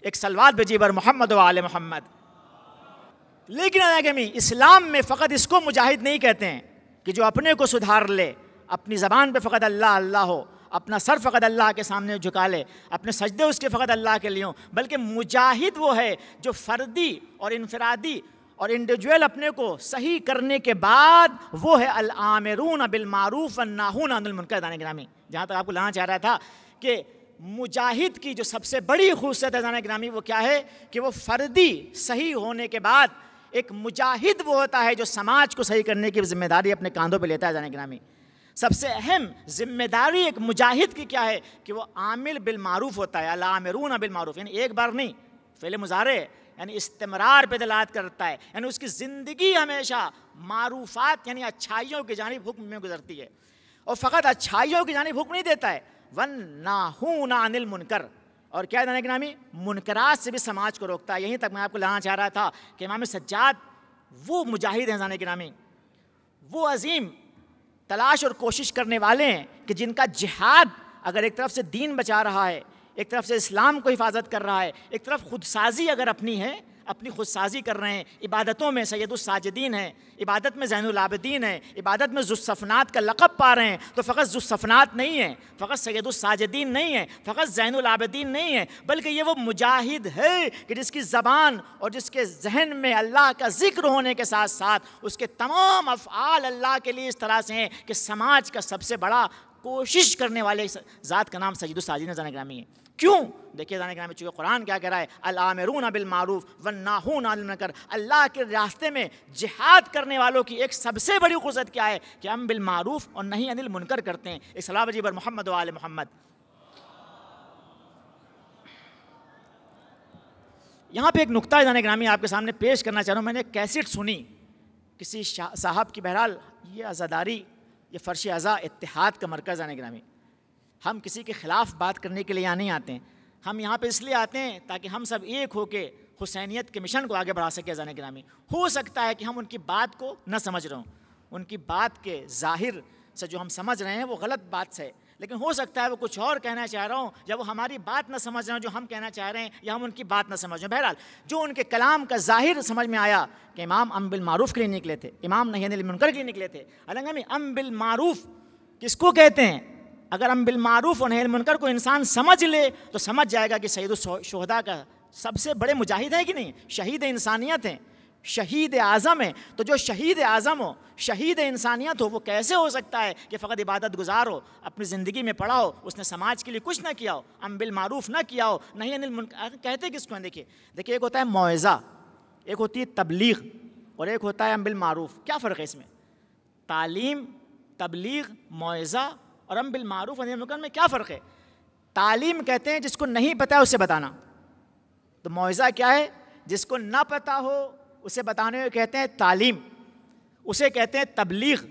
ایک صلوات بھیجیے بر محمد و آل محمد۔ لیکن عزیزان گرامی اسلام میں فقط اس کو مجاہد نہیں کہتے ہیں کہ جو اپنے کو سدھار لے، اپنی زبان پہ فقط اللہ اللہ ہو، اپنا سر فقط اللہ کے سامنے جھکا لے، اپنے سجدے اس کے فقط اللہ کے لیے ہوں، بلکہ مجاہد وہ ہے جو فردی اور انفرادی اور انڈیویجول اپنے کو صحیح کرنے کے بعد وہ ہے الآمرون بالمعروف والناہون عن المنکر۔ عزیزان گرامی جہاں تک آپ کو لانا چاہ رہا تھا کہ مجاہد کی جو سب سے بڑی خصوصیت ہے عزیزان گرامی وہ کیا ہے کہ وہ فردی صحیح ہونے کے بعد ایک مجاہد وہ ہوتا ہے جو سماج کو صحیح کرنے کی ذمہ داری اپنے کاندھوں پہ لیتا ہے۔ عزیزان گرامی سب سے اہم ذمہ داری ایک مجاہد کی کیا ہے کہ وہ عامل بالمعروف ہوتا ہے، الآمرون بالمعروف، یعنی ایک بار نہیں، فعل مضارع یعنی استمرار پہ دلالت کرتا ہے، یعنی اس کی زندگی ہمیشہ معروفات یعنی اچھائیوں کی جانب حکم میں گزرتی ہے، اور فقط اچھائیوں کی جانب حکم نہیں دیتا ہے، وَالنَّاهُونَ عَنِ الْمُنْكَرِ، اور کیا ہے گرامی منکرات سے بھی سماج کو روکتا ہے۔ یہیں تک میں آپ کو لانا چاہ رہا تھا کہ امام سجاد وہ مجاہد ہیں عزیزان گرامی، وہ عظیم تلاش اور کوشش کرنے والے ہیں کہ جن کا جہاد اگر ایک طرف سے دین بچا رہا ہے، ایک طرف سے اسلام کو حفاظت کر رہا ہے، ایک طرف خود سازی اگر اپنی ہے، اپنی خود سازی کر رہے ہیں، عبادتوں میں سید الساجدین ہیں، عبادت میں زین العابدین ہیں، عبادت میں ذو الصفنات کا لقب پا رہے ہیں، تو فقط ذو الصفنات نہیں ہیں، فقط سید الساجدین نہیں ہیں، فقط زین العابدین نہیں ہیں، بلکہ یہ وہ مجاہد ہے کہ جس کی زبان اور جس کے ذہن میں اللہ کا ذکر ہونے کے ساتھ ساتھ اس کے تمام افعال اللہ کے لیے اس طرح سے ہیں کہ سماج کا سب سے بڑا کوشش کرنے والے ذات کا نام سید الساجدین عزیزان گرامی ہے۔ کیوں؟ دیکھیے عزیزان گرامی چونکہ قرآن کیا کہہ رہا ہے، الآمرون بالمعروف والناہون عن المنکر، اللہ کے راستے میں جہاد کرنے والوں کی ایک سب سے بڑی خصوصیت کیا ہے کہ ہم بالمعروف اور نہی عن المنکر کرتے ہیں۔ ایک صلوات بھیجیے بر محمد و آل محمد۔ یہاں پہ ایک نقطہ عزیزان گرامی آپ کے سامنے پیش کرنا چاہ رہا ہوں۔ میں نے ایک کیسٹ سنی کسی صاحب کی، بہرحال یہ عزاداری، یہ فرش عزا اتحاد کا مرکز عزیزان گرامی، ہم کسی کے خلاف بات کرنے کے لیے یہاں نہیں آتے ہیں، ہم یہاں پہ اس لیے آتے ہیں تاکہ ہم سب ایک ہو کے حسینیت کے مشن کو آگے بڑھا سکیں عزیزان گرامی۔ ہو سکتا ہے کہ ہم ان کی بات کو نہ سمجھ رہے ہوں، ان کی بات کے ظاہر سے جو ہم سمجھ رہے ہیں وہ غلط بات سے، لیکن ہو سکتا ہے وہ کچھ اور کہنا چاہ رہا ہوں، یا وہ ہماری بات نہ سمجھ رہے ہوں جو ہم کہنا چاہ رہے ہیں، یا ہم ان کی بات نہ سمجھ رہے ہیں۔ بہرحال جو ان کے کلام کا ظاہر سمجھ میں آیا کہ امام امر بالمعروف کے لیے نکلے تھے، امام نہی عن المنکر کے لیے نکلے تھے۔ حالانکہ امر بالمعروف کس کو کہتے ہیں؟ اگر امر بالمعروف اور نہی عن المنکر کو انسان سمجھ لے تو سمجھ جائے گا کہ سید الشہداء کا سب سے بڑے مجاہد ہے کہ نہیں، شہید انسانیت ہیں، شہید اعظم ہیں۔ تو جو شہید اعظم ہو، شہید انسانیت ہو، وہ کیسے ہو سکتا ہے کہ فقط عبادت گزار ہو، اپنی زندگی میں پڑھا ہو، اس نے سماج کے لیے کچھ نہ کیا ہو، امر بالمعروف نہ کیا ہو، نہی عن المنکر کہتے کس کو ہیں؟ دیکھیے ایک ہوتا ہے موعظہ، ایک ہوتی ہے تبلیغ، اور ایک ہوتا ہے امر بالمعروف۔ کیا فرق ہے اس میں؟ تعلیم، تبلیغ، موعظہ اور امر بالمعروف اور نہی عن المنکر میں کیا فرق ہے؟ تعلیم کہتے ہیں جس کو نہیں پتہ ہے اسے بتانا، تو موعظہ کیا ہے؟ جس کو نہ پتہ ہو اسے بتانے کو کہتے ہیں تعلیم، اسے کہتے ہیں تبلیغ،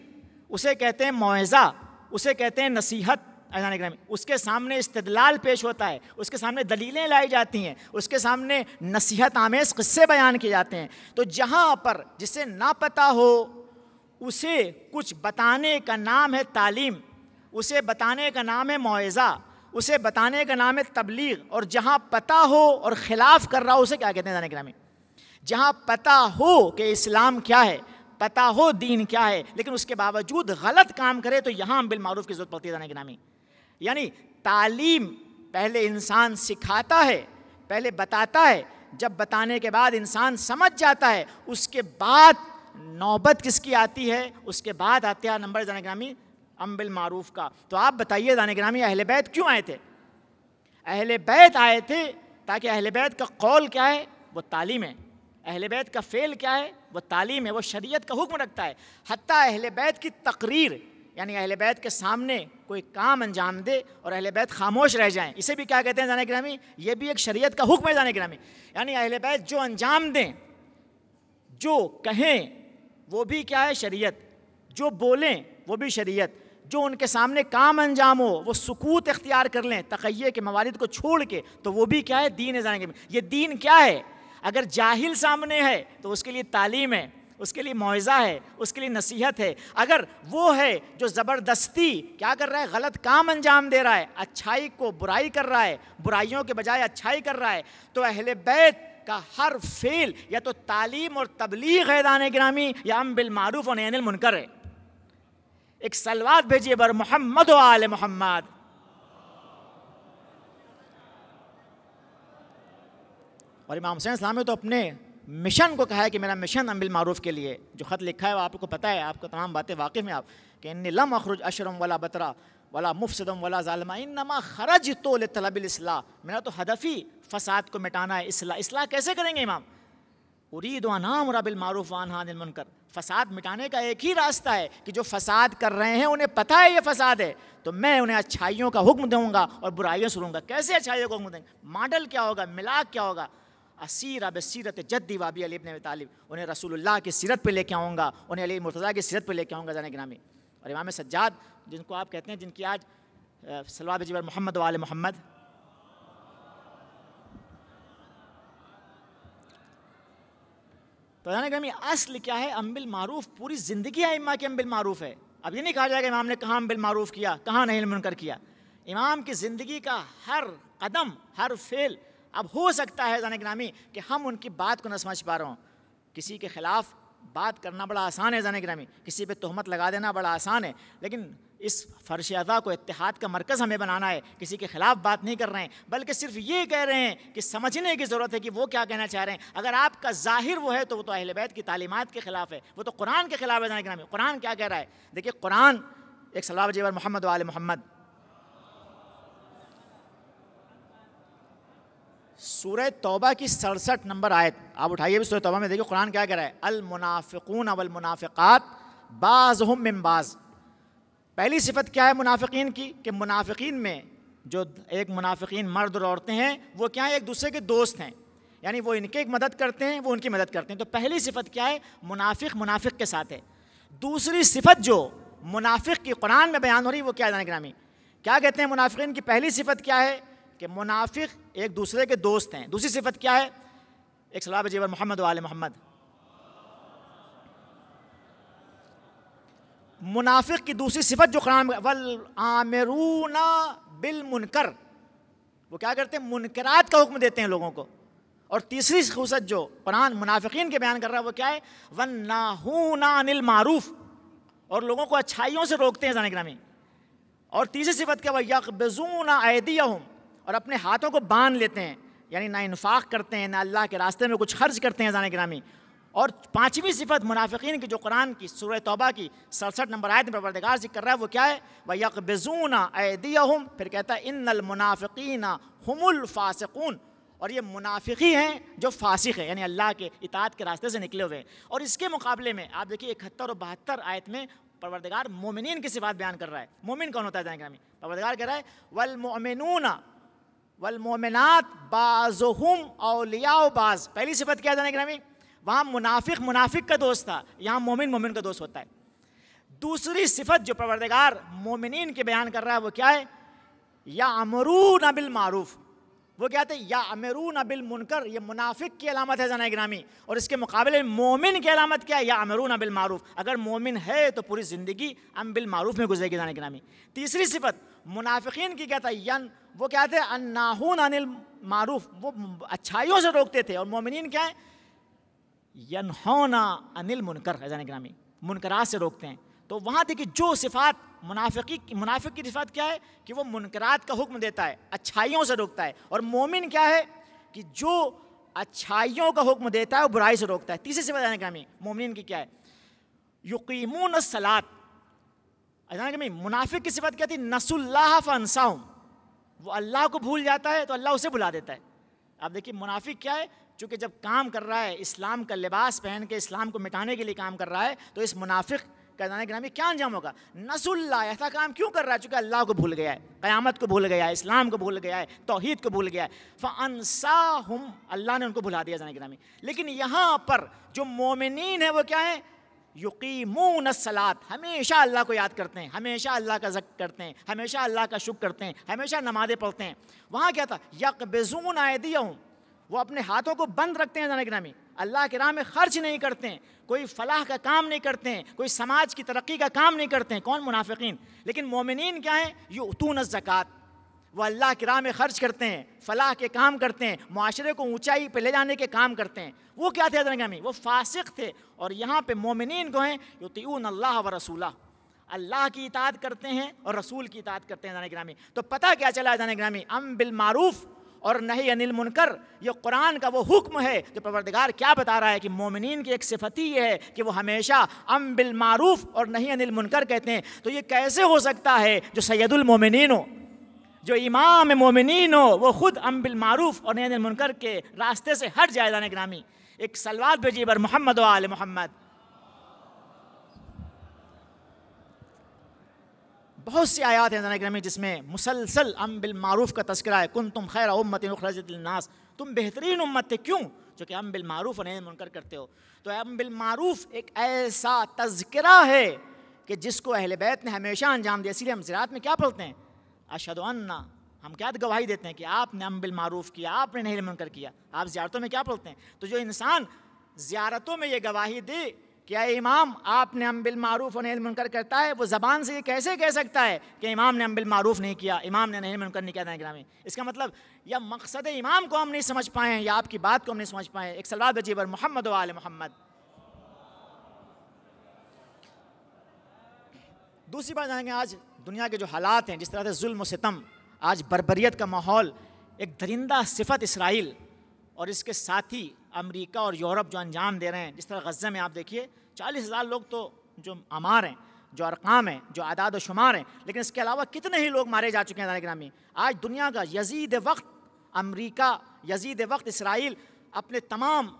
اسے کہتے ہیں موعظہ، اسے کہتے ہیں نصیحت۔ عزیزان گرامی اس کے سامنے استدلال پیش ہوتا ہے، اس کے سامنے دلیلیں لائی جاتی ہیں، اس کے سامنے نصیحت آمیز قصے بیان کیے جاتے ہیں۔ تو جہاں پر جسے نہ پتہ ہو اسے کچھ بتانے کا نام ہے تعلیم، اسے بتانے کا نام ہے موعظہ، اسے بتانے کا نام ہے تبلیغ، اور جہاں پتہ ہو اور خلاف کر رہا ہو اسے کیا کہتے ہیں عزیزان گرامی؟ جہاں پتہ ہو کہ اسلام کیا ہے، پتہ ہو دین کیا ہے، لیکن اس کے باوجود غلط کام کرے تو یہاں امر بالمعروف کی ضرورت پڑتی ہے عزیزان گرامی۔ یعنی تعلیم پہلے انسان سکھاتا ہے، پہلے بتاتا ہے، جب بتانے کے بعد انسان سمجھ جاتا ہے، اس کے بعد نوبت کس کی آتی ہے؟ اس کے بعد آتے ہیں نمبر عزیزان گرامی امر بالمعروف کا۔ تو آپ بتائیے عزیزان گرامی اہل بیت کیوں آئے تھے؟ اہل بیت آئے تھے تاکہ اہل بیت کا قول کیا ہے؟ وہ تعلیم ہے، اہل بیت کا فعل کیا ہے؟ وہ تعلیم ہے، وہ شریعت کا حکم رکھتا ہے۔ حتیٰ اہل بیت کی تقریر، یعنی اہل بیت کے سامنے کوئی کام انجام دے اور اہل بیت خاموش رہ جائیں، اسے بھی کیا کہتے ہیں عزیزان گرامی؟ یہ بھی ایک شریعت کا حکم ہے عزیزان گرامی۔ یعنی اہل بیت جو انجام دیں، جو کہیں، وہ بھی کیا ہے؟ شریعت. جو بولیں وہ بھی شریعت. جو ان کے سامنے کام انجام ہو وہ سکوت اختیار کر لیں تقیہ کے موارد کو چھوڑ کے, تو وہ بھی کیا ہے؟ دین ہے. جانیں گے یہ دین کیا ہے. اگر جاہل سامنے ہے تو اس کے لیے تعلیم ہے, اس کے لیے موعظہ ہے, اس کے لیے نصیحت ہے. اگر وہ ہے جو زبردستی کیا کر رہا ہے؟ غلط کام انجام دے رہا ہے, اچھائی کو برائی کر رہا ہے, برائیوں کے بجائے اچھائی کر رہا ہے, تو اہل بیت کا ہر فعل یا تو تعلیم اور تبلیغ ہے دانے گرامی, یا امر بالمعروف و نہی عن المنکر ہے. ایک صلوات بھیجیے بر محمد و آل محمد. اور امام حسین اسلام نے تو اپنے مشن کو کہا ہے کہ میرا مشن امر بالمعروف کے لیے. جو خط لکھا ہے وہ آپ کو پتہ ہے, آپ کو تمام باتیں واقف ہیں آپ, کہ انی لم اخرج اشرم ولا بطرا ولا مفسدم ولا ظالما انما خرجت لطلب الاصلاح. میرا تو ہدف ہی فساد کو مٹانا ہے. اصلاح کیسے کریں گے امام؟ اريد ان امر بالمعروف وانهى عن المنکر. فساد مٹانے کا ایک ہی راستہ ہے کہ جو فساد کر رہے ہیں انہیں پتہ ہے یہ فساد ہے, تو میں انہیں اچھائیوں کا حکم دوں گا اور برائیوں سے روکوں گا. کیسے اچھائیوں کا حکم دیں گے؟ ماڈل کیا ہوگا؟ ملاک کیا ہوگا؟ اسیرہ بسیرت جدی وابی علی ابن ابی طالب. انہیں رسول اللہ کی سیرت پہ لے کے آؤں گا, انہیں علی مرتضیٰ کی سیرت پہ لے کے آؤں گا. جانے گرامی, اور امام سجاد جن کو آپ کہتے ہیں, جن کی آج صلوات بھیجیے بر محمد و آل محمد. تو جانے گرامی اصل کیا ہے؟ امر بالمعروف. پوری زندگی ائمہ کے امر بالمعروف ہے. اب یہ نہیں کہا جائے گا امام نے کہاں امر بالمعروف کیا, کہاں نہی عن المنکر کیا. امام کی زندگی کا ہر قدم, ہر فعل. اب ہو سکتا ہے جانے گرامی کہ ہم ان کی بات کو نہ سمجھ پا رہے ہوں. کسی کے خلاف بات کرنا بڑا آسان ہے جانے گرامی, کسی پہ تہمت لگا دینا بڑا آسان ہے, لیکن اس فرش اعضاء کو اتحاد کا مرکز ہمیں بنانا ہے. کسی کے خلاف بات نہیں کر رہے ہیں, بلکہ صرف یہ کہہ رہے ہیں کہ سمجھنے کی ضرورت ہے کہ وہ کیا کہنا چاہ رہے ہیں. اگر آپ کا ظاہر وہ ہے تو وہ تو اہل بیت کی تعلیمات کے خلاف ہے, وہ تو قرآن کے خلاف ہے. جانے گرامی قرآن کیا کہہ رہا ہے؟ دیکھیے قرآن, ایک صلوات بھیجیے بر محمد و آل محمد. سورہ توبہ کی 67 نمبر آیت آپ اٹھائیے بھی. سورہ توبہ میں دیکھیے قرآن کیا کہہ رہا ہے؟ المنافقون والمنافقات بعضهم من بعض. پہلی صفت کیا ہے منافقین کی؟ کہ منافقین میں جو ایک منافقین مرد اور عورتیں ہیں وہ کیا ہیں؟ ایک دوسرے کے دوست ہیں, یعنی وہ ان کی مدد کرتے ہیں, وہ ان کی مدد کرتے ہیں. تو پہلی صفت کیا ہے؟ منافق منافق کے ساتھ ہے. دوسری صفت جو منافق کی قرآن میں بیان ہو رہی ہے وہ کیا ہے جانے گرامی؟ کیا کہتے ہیں منافقین کی پہلی صفت کیا ہے؟ کہ منافق ایک دوسرے کے دوست ہیں. دوسری صفت کیا ہے؟ ایک صلوات بھیجیے بر محمد و آل محمد. منافق کی دوسری صفت جو قرآن میں والآمرون بالمنکر, وہ کیا کرتے ہیں؟ منکرات کا حکم دیتے ہیں لوگوں کو. اور تیسری خصوصیت جو قرآن منافقین کے بیان کر رہا ہے وہ کیا ہے؟ والناہون عن المعروف, اور لوگوں کو اچھائیوں سے روکتے ہیں جانے گرامی. اور تیسری صفت کیا؟ وَيَقْبِضُونَ أَيْدِيَهُمْ, اور اپنے ہاتھوں کو باندھ لیتے ہیں, یعنی نہ انفاق کرتے ہیں, نہ اللہ کے راستے میں کچھ خرچ کرتے ہیں جانے گرامی. اور پانچویں صفت منافقین کی جو قرآن کی سورہ توبہ کی 67 نمبر آیت میں پروردگار ذکر کر رہا ہے وہ کیا ہے؟ وَيَقْبِضُونَ أَيْدِيَهُمْ, پھر کہتا ہے اِنَّ الْمُنَافِقِينَ هُمُ الْفَاسِقُونَ, اور یہ منافقی ہیں جو فاسق ہیں, یعنی اللہ کے اطاعت کے راستے سے نکلے ہوئے ہیں. اور اس کے مقابلے میں آپ دیکھیے 71 اور 72 آیت میں پروردگار مومنین کی صفات بیان کر رہا ہے. مومن کون ہوتا ہے جانے گرامی؟ پروردگار کہہ رہا ہے وَالْمُؤْمِنُونَ وَالْمُؤْمِنَاتُ بَعْضُهُمْ أَوْلِيَاءُ بَعْضٍ. پہلی صفت کیا ہے جانے گرامی؟ وہاں منافق منافق کا دوست تھا, یہاں مومن مومن کا دوست ہوتا ہے. دوسری صفت جو پروردگار مومنین کے بیان کر رہا ہے وہ کیا ہے؟ یأمرون بالمعروف. وہ کہتے ہیں یأمرون بالمنکر, یہ منافق کی علامت ہے جانے گرامی. اور اس کے مقابلے میں مومن کی علامت کیا ہے؟ یأمرون بالمعروف. اگر مومن ہے تو پوری زندگی امر بالمعروف میں گزرے گی جانے گرامی. تیسری صفت منافقین کی کہتا ہے وہ کہتے ہیں الناہون عن المعروف, وہ اچھائیوں سے روکتے تھے. اور مومنین کیا ہے؟ ینہون عن المنکر ہے جانے گرامی, منکرات سے روکتے ہیں. تو وہاں دیکھیے جو صفات منافق کی صفات کیا ہے؟ کہ وہ منکرات کا حکم دیتا ہے, اچھائیوں سے روکتا ہے. اور مومن کیا ہے؟ کہ جو اچھائیوں کا حکم دیتا ہے وہ برائی سے روکتا ہے. تیسری صفت جانے گرامی مومنین کی کیا ہے؟ یقیمون الصلاۃ. جانے گرامی منافق کی صفت کیا تھی؟ نسوا اللہ فانساہم, وہ اللہ کو بھول جاتا ہے تو اللہ اسے بھلا دیتا ہے. اب دیکھیے منافق کیا ہے؟ چونکہ جب کام کر رہا ہے اسلام کا لباس پہن کے اسلام کو مٹانے کے لیے کام کر رہا ہے, تو اس منافق کا جانے گرامی کیا انجام ہوگا؟ نسوا اللہ, ایسا کام کیوں کر رہا ہے؟ چونکہ اللہ کو بھول گیا ہے, قیامت کو بھول گیا ہے, اسلام کو بھول گیا ہے, توحید کو بھول گیا ہے. فانساہم, اللہ نے ان کو بھلا دیا جانے گرامی. لیکن یہاں پر جو مومنین ہیں وہ کیا ہیں؟ یقیمون الصلاۃ، ہمیشہ اللہ کو یاد کرتے ہیں، ہمیشہ اللہ کا ذکر کرتے ہیں، ہمیشہ اللہ کا شکر کرتے ہیں، ہمیشہ نمازیں پڑھتے ہیں. وہاں کیا تھا؟ یقبضون ایدیہم، وہ اپنے ہاتھوں کو بند رکھتے ہیں. جانے گرامی اللہ کی راہ میں خرچ نہیں کرتے ہیں، کوئی فلاح کا کام نہیں کرتے ہیں، کوئی سماج کی ترقی کا کام نہیں کرتے ہیں. کون؟ منافقین. لیکن مومنین کیا ہیں؟ یؤتون الزکوٰۃ، وہ اللہ کی راہ میں خرچ کرتے ہیں، فلاح کے کام کرتے ہیں، معاشرے کو اونچائی پہ لے جانے کے کام کرتے ہیں. وہ کیا تھے حضرت گرامی؟ وہ فاسق تھے. اور یہاں پہ مومنین کو ہیں یطیعون اللہ و رسولہ، اللہ کی اطاعت کرتے ہیں اور رسول کی اطاعت کرتے ہیں. حضرت گرامی تو پتہ کیا چلا حضرت گرامی؟ امر بالمعروف اور نہی عن المنکر، یہ قرآن کا وہ حکم ہے جو پروردگار کیا بتا رہا ہے کہ مومنین کی ایک صفت ہی ہے کہ وہ ہمیشہ امر بالمعروف اور نہی عن المنکر کہتے ہیں. تو یہ کیسے ہو سکتا ہے جو سید المومنین ہو، جو امام مومنین ہو، وہ خود امر بالمعروف اور نہی عن المنکر کے راستے سے ہٹ جائے؟ حضرت گرامی ایک صلوات بھیجیے بر محمد و آل محمد. بہت سی آیات ہیں حضرت گرامی جس میں مسلسل امر بالمعروف کا تذکرہ ہے. کنتم خیر امۃ اخرجت للناس، تم بہترین امت تھے. کیوں؟ جو کہ امر بالمعروف اور نہی عن المنکر کرتے ہو. تو امر بالمعروف ایک ایسا تذکرہ ہے کہ جس کو اہل بیت نے ہمیشہ انجام دیا. اسی لیے ہم زراعت میں کیا پڑھتے ہیں؟ اشہد ان، ہم کیا گواہی دیتے ہیں کہ آپ نے امر بالمعروف کیا، آپ نے نہی عن المنکر کیا. آپ زیارتوں میں کیا پڑھتے ہیں؟ تو جو انسان زیارتوں میں یہ گواہی دے کہ اے امام آپ نے امر بالمعروف اور نہی عن المنکر کرتا ہے، وہ زبان سے یہ کیسے کہہ سکتا ہے کہ امام نے امر بالمعروف نہیں کیا، امام نے نہی عن المنکر نہیں کیا؟ گرامی اس کا مطلب یا مقصد امام کو ہم نہیں سمجھ پائے ہیں یا آپ کی بات کو ہم نہیں سمجھ پائے ہیں. ایک صلوات بھیجیے بر محمد و آل محمد. دوسری بات جانیں گے، آج دنیا کے جو حالات ہیں، جس طرح سے ظلم و ستم، آج بربریت کا ماحول، ایک درندہ صفت اسرائیل اور اس کے ساتھی امریکہ اور یورپ جو انجام دے رہے ہیں. جس طرح غزہ میں آپ دیکھیے 40,000 لوگ تو جو آمار ہیں، جو ارقام ہیں، جو اعداد و شمار ہیں، لیکن اس کے علاوہ کتنے ہی لوگ مارے جا چکے ہیں. حضرت گرامی آج دنیا کا یزید وقت امریکہ، یزید وقت اسرائیل اپنے تمام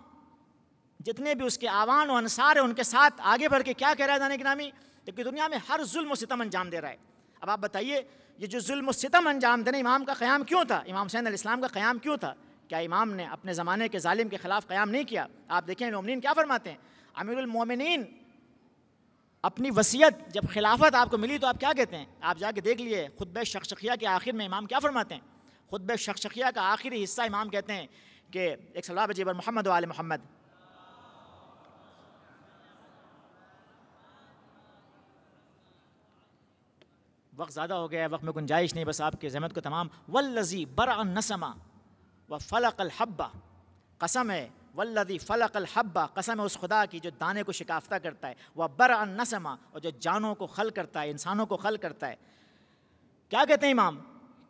جتنے بھی اس کے آوان و انصار ہیں ان کے ساتھ آگے بڑھ کے کیا کہہ رہا ہے حضرت گرامی؟ کہ دنیا میں ہر ظلم و ستم انجام دے رہا ہے. اب آپ بتائیے یہ جو ظلم و ستم انجام دینے، امام کا قیام کیوں تھا؟ امام حسین علیہ السلام کا قیام کیوں تھا؟ کیا امام نے اپنے زمانے کے ظالم کے خلاف قیام نہیں کیا؟ آپ دیکھیں مومنین کیا فرماتے ہیں. امیر المومنین اپنی وصیت جب خلافت آپ کو ملی تو آپ کیا کہتے ہیں؟ آپ جا کے دیکھ لیے خطبہ شقشقیہ کے آخر میں امام کیا فرماتے ہیں. خطبہ شقشقیہ کا آخری حصہ امام کہتے ہیں کہ ایک صلوات بھیجیے بر محمد و آل محمد. وقت زیادہ ہو گیا ہے، وقت میں گنجائش نہیں، بس آپ کی زحمت کو تمام. والذی برع النسمہ وفلق الحبہ، قسم ہے والذی فلق الحبہ، قسم ہے اس خدا کی جو دانے کو شکافتہ کرتا ہے، وبرع النسمہ، اور جو جانوں کو خلق کرتا ہے، انسانوں کو خلق کرتا ہے. کیا کہتے ہیں امام؟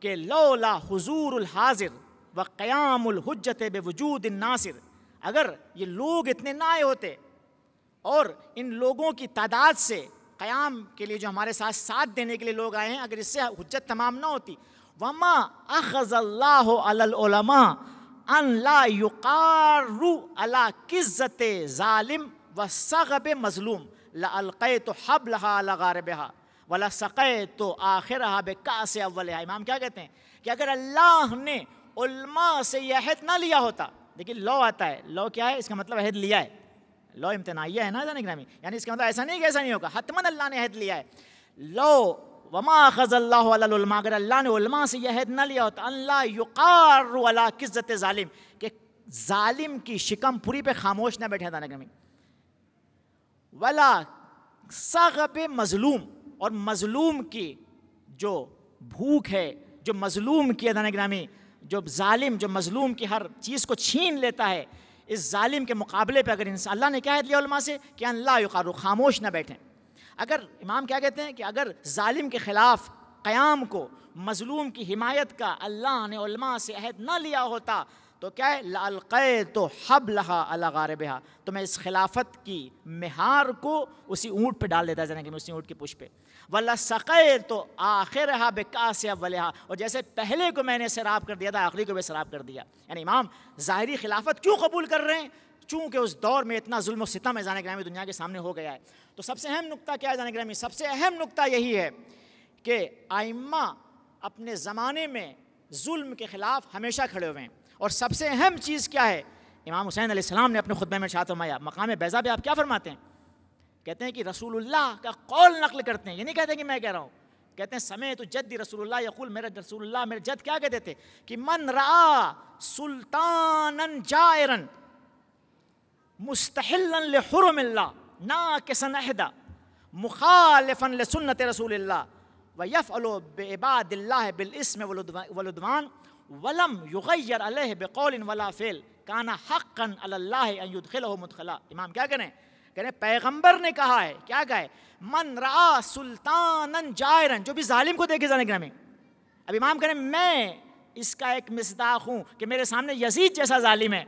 کہ لولا حضور الحاضر وقیام الحجت بوجود الناصر، اگر یہ لوگ اتنے نہ آئے ہوتے اور ان لوگوں کی تعداد سے قیام کے لیے جو ہمارے ساتھ دینے کے لیے لوگ آئے ہیں، اگر اس سے حجت تمام نہ ہوتی. وما اخذ اللہ علی العلماء ان لا یقاروا علی قزت ظالم وصغب مظلوم لالقیت حبلها علی غاربها ولسقیت آخرها بکأس اولها. امام کیا کہتے ہیں کہ اگر اللہ نے علماء سے یہ عہد نہ لیا ہوتا، لیکن لو آتا ہے، لو کیا ہے؟ اس کا مطلب عہد لیا ہے، لو امتناعیہ ہے نا حضرت گرامی، یعنی اس کا مطلب ایسا نہیں کہ ایسا نہیں ہوگا، حتماً اللہ نے عہد لیا ہے. لو وما اخذ اللہ علی العلماء، اگر اللہ نے علماء سے یہ عہد نہ لیا ہوتا، ان لا یقار علی قزت ظالم، کہ ظالم کی شکم پوری پہ خاموش نہ بیٹھے حضرت گرامی، ولا صغب مظلوم، اور مظلوم کی جو بھوک ہے، جو مظلوم کی حضرت گرامی، جو ظالم جو مظلوم کی ہر چیز کو چھین لیتا ہے، اس ظالم کے مقابلے پہ اگر انسان، اللہ نے کیا عہد لیا علماء سے کہ ان لا یقاروا، خاموش نہ بیٹھیں. اگر امام کیا کہتے ہیں کہ اگر ظالم کے خلاف قیام کو، مظلوم کی حمایت کا اللہ نے علماء سے عہد نہ لیا ہوتا تو کیا ہے؟ لالقیت حبلها علی غاربها، تو میں اس خلافت کی مہار کو اسی اونٹ پہ ڈال دیتا ہے، اسی اونٹ کی پشت پہ. ولسقیت آخرها بکأس اولها، اور جیسے پہلے کو میں نے سیراب کر دیا تھا آخری کو بھی سیراب کر دیا. یعنی امام ظاہری خلافت کیوں قبول کر رہے ہیں؟ چونکہ اس دور میں اتنا ظلم و ستم جان گرامی دنیا کے سامنے ہو گیا ہے. تو سب سے اہم نقطہ کیا ہے جان گرامی؟ سب سے اہم نقطہ یہی ہے کہ ائمہ اپنے زمانے میں ظلم کے خلاف ہمیشہ کھڑے ہوئے ہیں. اور سب سے اہم چیز کیا ہے؟ امام حسین علیہ السلام نے اپنے خطبے میں ارشاد فرمایا، مقام بیضا پہ آپ کیا فرماتے ہیں کہتے ہیں کہ رسول اللہ کا قول نقل کرتے ہیں، یہ نہیں کہتے کہ میں کہہ رہا ہوں، کہتے ہیں سمعت جدی رسول اللہ یقول، میرا رسول اللہ میرے جد کیا کہتے تھے کہ من رعا سلطانا جائرا مستحلا لحرم اللہ ناکسا احدا مخالفا لسنت رسول اللہ ویفعل بعباد اللہ بالاسم والعدوان ولم یغیر علیہ بقول ولا فعل کان حقا علی اللہ ان یدخلہ مدخلا۔ امام کیا کہہ رہے ہیں پیغمبر نے کہا ہے، کیا کہا ہے؟ من رعا سلطانا جائرا، جو بھی ظالم کو دیکھے ظالم میں، اب امام کہہ رہے ہیں میں اس کا ایک مصداق ہوں کہ میرے سامنے یزید جیسا ظالم ہے،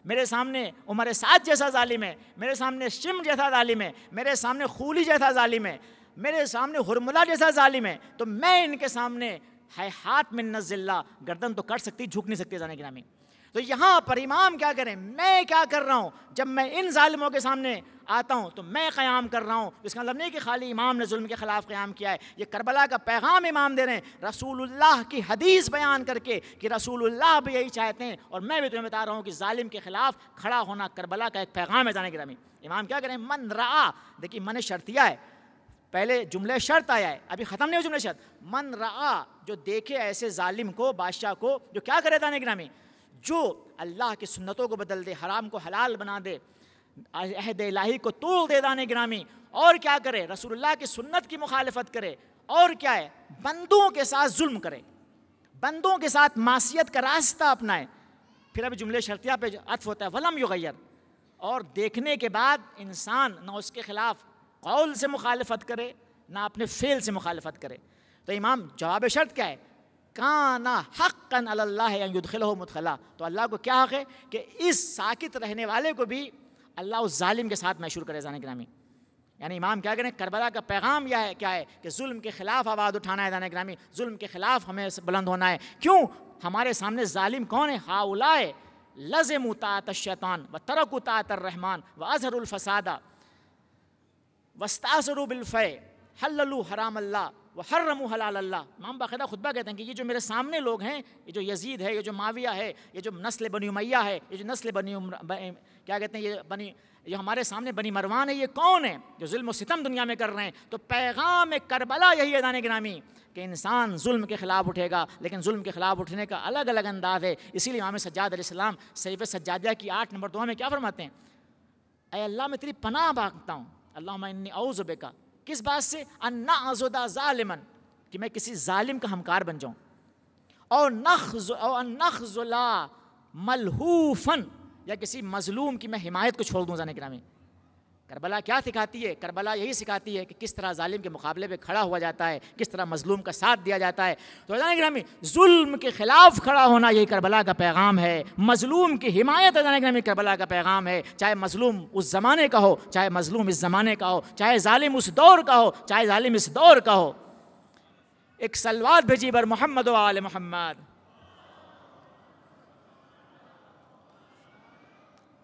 میرے سامنے عمر سعد جیسا ظالم ہے، میرے سامنے شمر جیسا ظالم ہے، میرے سامنے خولی جیسا ظالم ہے، میرے سامنے ہرملہ جیسا ظالم ہے، تو میں ان کے سامنے ہے ہاتھ من نزلہ، گردن تو کٹ سکتی، جھک نہیں سکتی ظالم گرامی۔ تو یہاں پر امام کیا کریں، میں کیا کر رہا ہوں جب میں ان ظالموں کے سامنے آتا ہوں تو میں قیام کر رہا ہوں، اس کا مطلب نہیں کہ خالی امام نے ظلم کے خلاف قیام کیا ہے، یہ کربلا کا پیغام امام دے رہے ہیں، رسول اللہ کی حدیث بیان کر کے کہ رسول اللہ بھی یہی چاہتے ہیں، اور میں بھی تمہیں بتا رہا ہوں کہ ظالم کے خلاف کھڑا ہونا کربلا کا ایک پیغام ہے۔ جانے گرامی امام کیا کریں، من رعا، دیکھیے من شرطیہ ہے، پہلے جملے شرط آیا ہے، ابھی ختم نہیں ہو جملے شرط، من رعا، جو دیکھے ایسے ظالم کو، بادشاہ کو، جو کیا کرے جانے گرامی، جو اللہ کی سنتوں کو بدل دے، حرام کو حلال بنا دے، عہد الہی کو توڑ دے دانے گرامی، اور کیا کرے، رسول اللہ کی سنت کی مخالفت کرے، اور کیا ہے، بندوں کے ساتھ ظلم کرے، بندوں کے ساتھ معصیت کا راستہ اپنائے۔ پھر ابھی جملے شرطیہ پہ عطف ہوتا ہے ولم یغیر، اور دیکھنے کے بعد انسان نہ اس کے خلاف قول سے مخالفت کرے نہ اپنے فعل سے مخالفت کرے۔ تو امام جواب شرط کیا ہے، کانا حقا علی اللہ ان یدخلہ مدخلا، تو اللہ کو کیا حق ہے کہ اس ساکت رہنے والے کو بھی اللہ اس ظالم کے ساتھ محشور کرے۔ جانے گرامی یعنی امام کیا کریں، کربلا کا پیغام یہ ہے، کیا ہے کہ ظلم کے خلاف آواز اٹھانا ہے، جانے گرامی ظلم کے خلاف ہمیں بلند ہونا ہے۔ کیوں؟ ہمارے سامنے ظالم کون ہے، ہؤلاء لزموا طاعۃ الشیطان وترکوا طاعۃ الرحمن واظہروا الفساد واستأثروا بالفیء حللوا حرام اللہ وحرموا حلال اللہ۔ امام باقاعدہ خطبہ کہتے ہیں کہ یہ جو میرے سامنے لوگ ہیں، یہ جو یزید ہے، یہ جو معاویہ ہے، یہ جو نسل بنی امیہ ہے، یہ جو نسل کیا کہتے ہیں، یہ ہمارے سامنے بنی مروان ہے، یہ کون ہے جو ظلم و ستم دنیا میں کر رہے ہیں؟ تو پیغام کربلا یہی ہے جانے گرامی کہ انسان ظلم کے خلاف اٹھے گا، لیکن ظلم کے خلاف اٹھنے کا الگ الگ انداز ہے۔ اسی لیے امام سجاد علیہ السلام صحیفہ سجادیہ کی 8 نمبر دعا میں کیا فرماتے ہیں، اے اللہ میں تیری پناہ مانگتا ہوں، اللہم انی اعوذ بک، کس بات سے، ان اعضد ظالما، کہ میں کسی ظالم کا ہمکار بن جاؤں، اور نخذل ملہوفا، یا کسی مظلوم کی میں حمایت کو چھوڑ دوں۔ جانے گرامی کربلا کیا سکھاتی ہے، کربلا یہی سکھاتی ہے کہ کس طرح ظالم کے مقابلے پہ کھڑا ہوا جاتا ہے، کس طرح مظلوم کا ساتھ دیا جاتا ہے۔ تو جانے گرامی ظلم کے خلاف کھڑا ہونا یہی کربلا کا پیغام ہے، مظلوم کی حمایت جانے گرامی کربلا کا پیغام ہے، چاہے مظلوم اس زمانے کا ہو، چاہے مظلوم اس زمانے کا ہو، چاہے ظالم اس دور کا ہو، چاہے ظالم اس دور کا ہو۔ ایک صلوات بھیجی بر محمد و آل محمد۔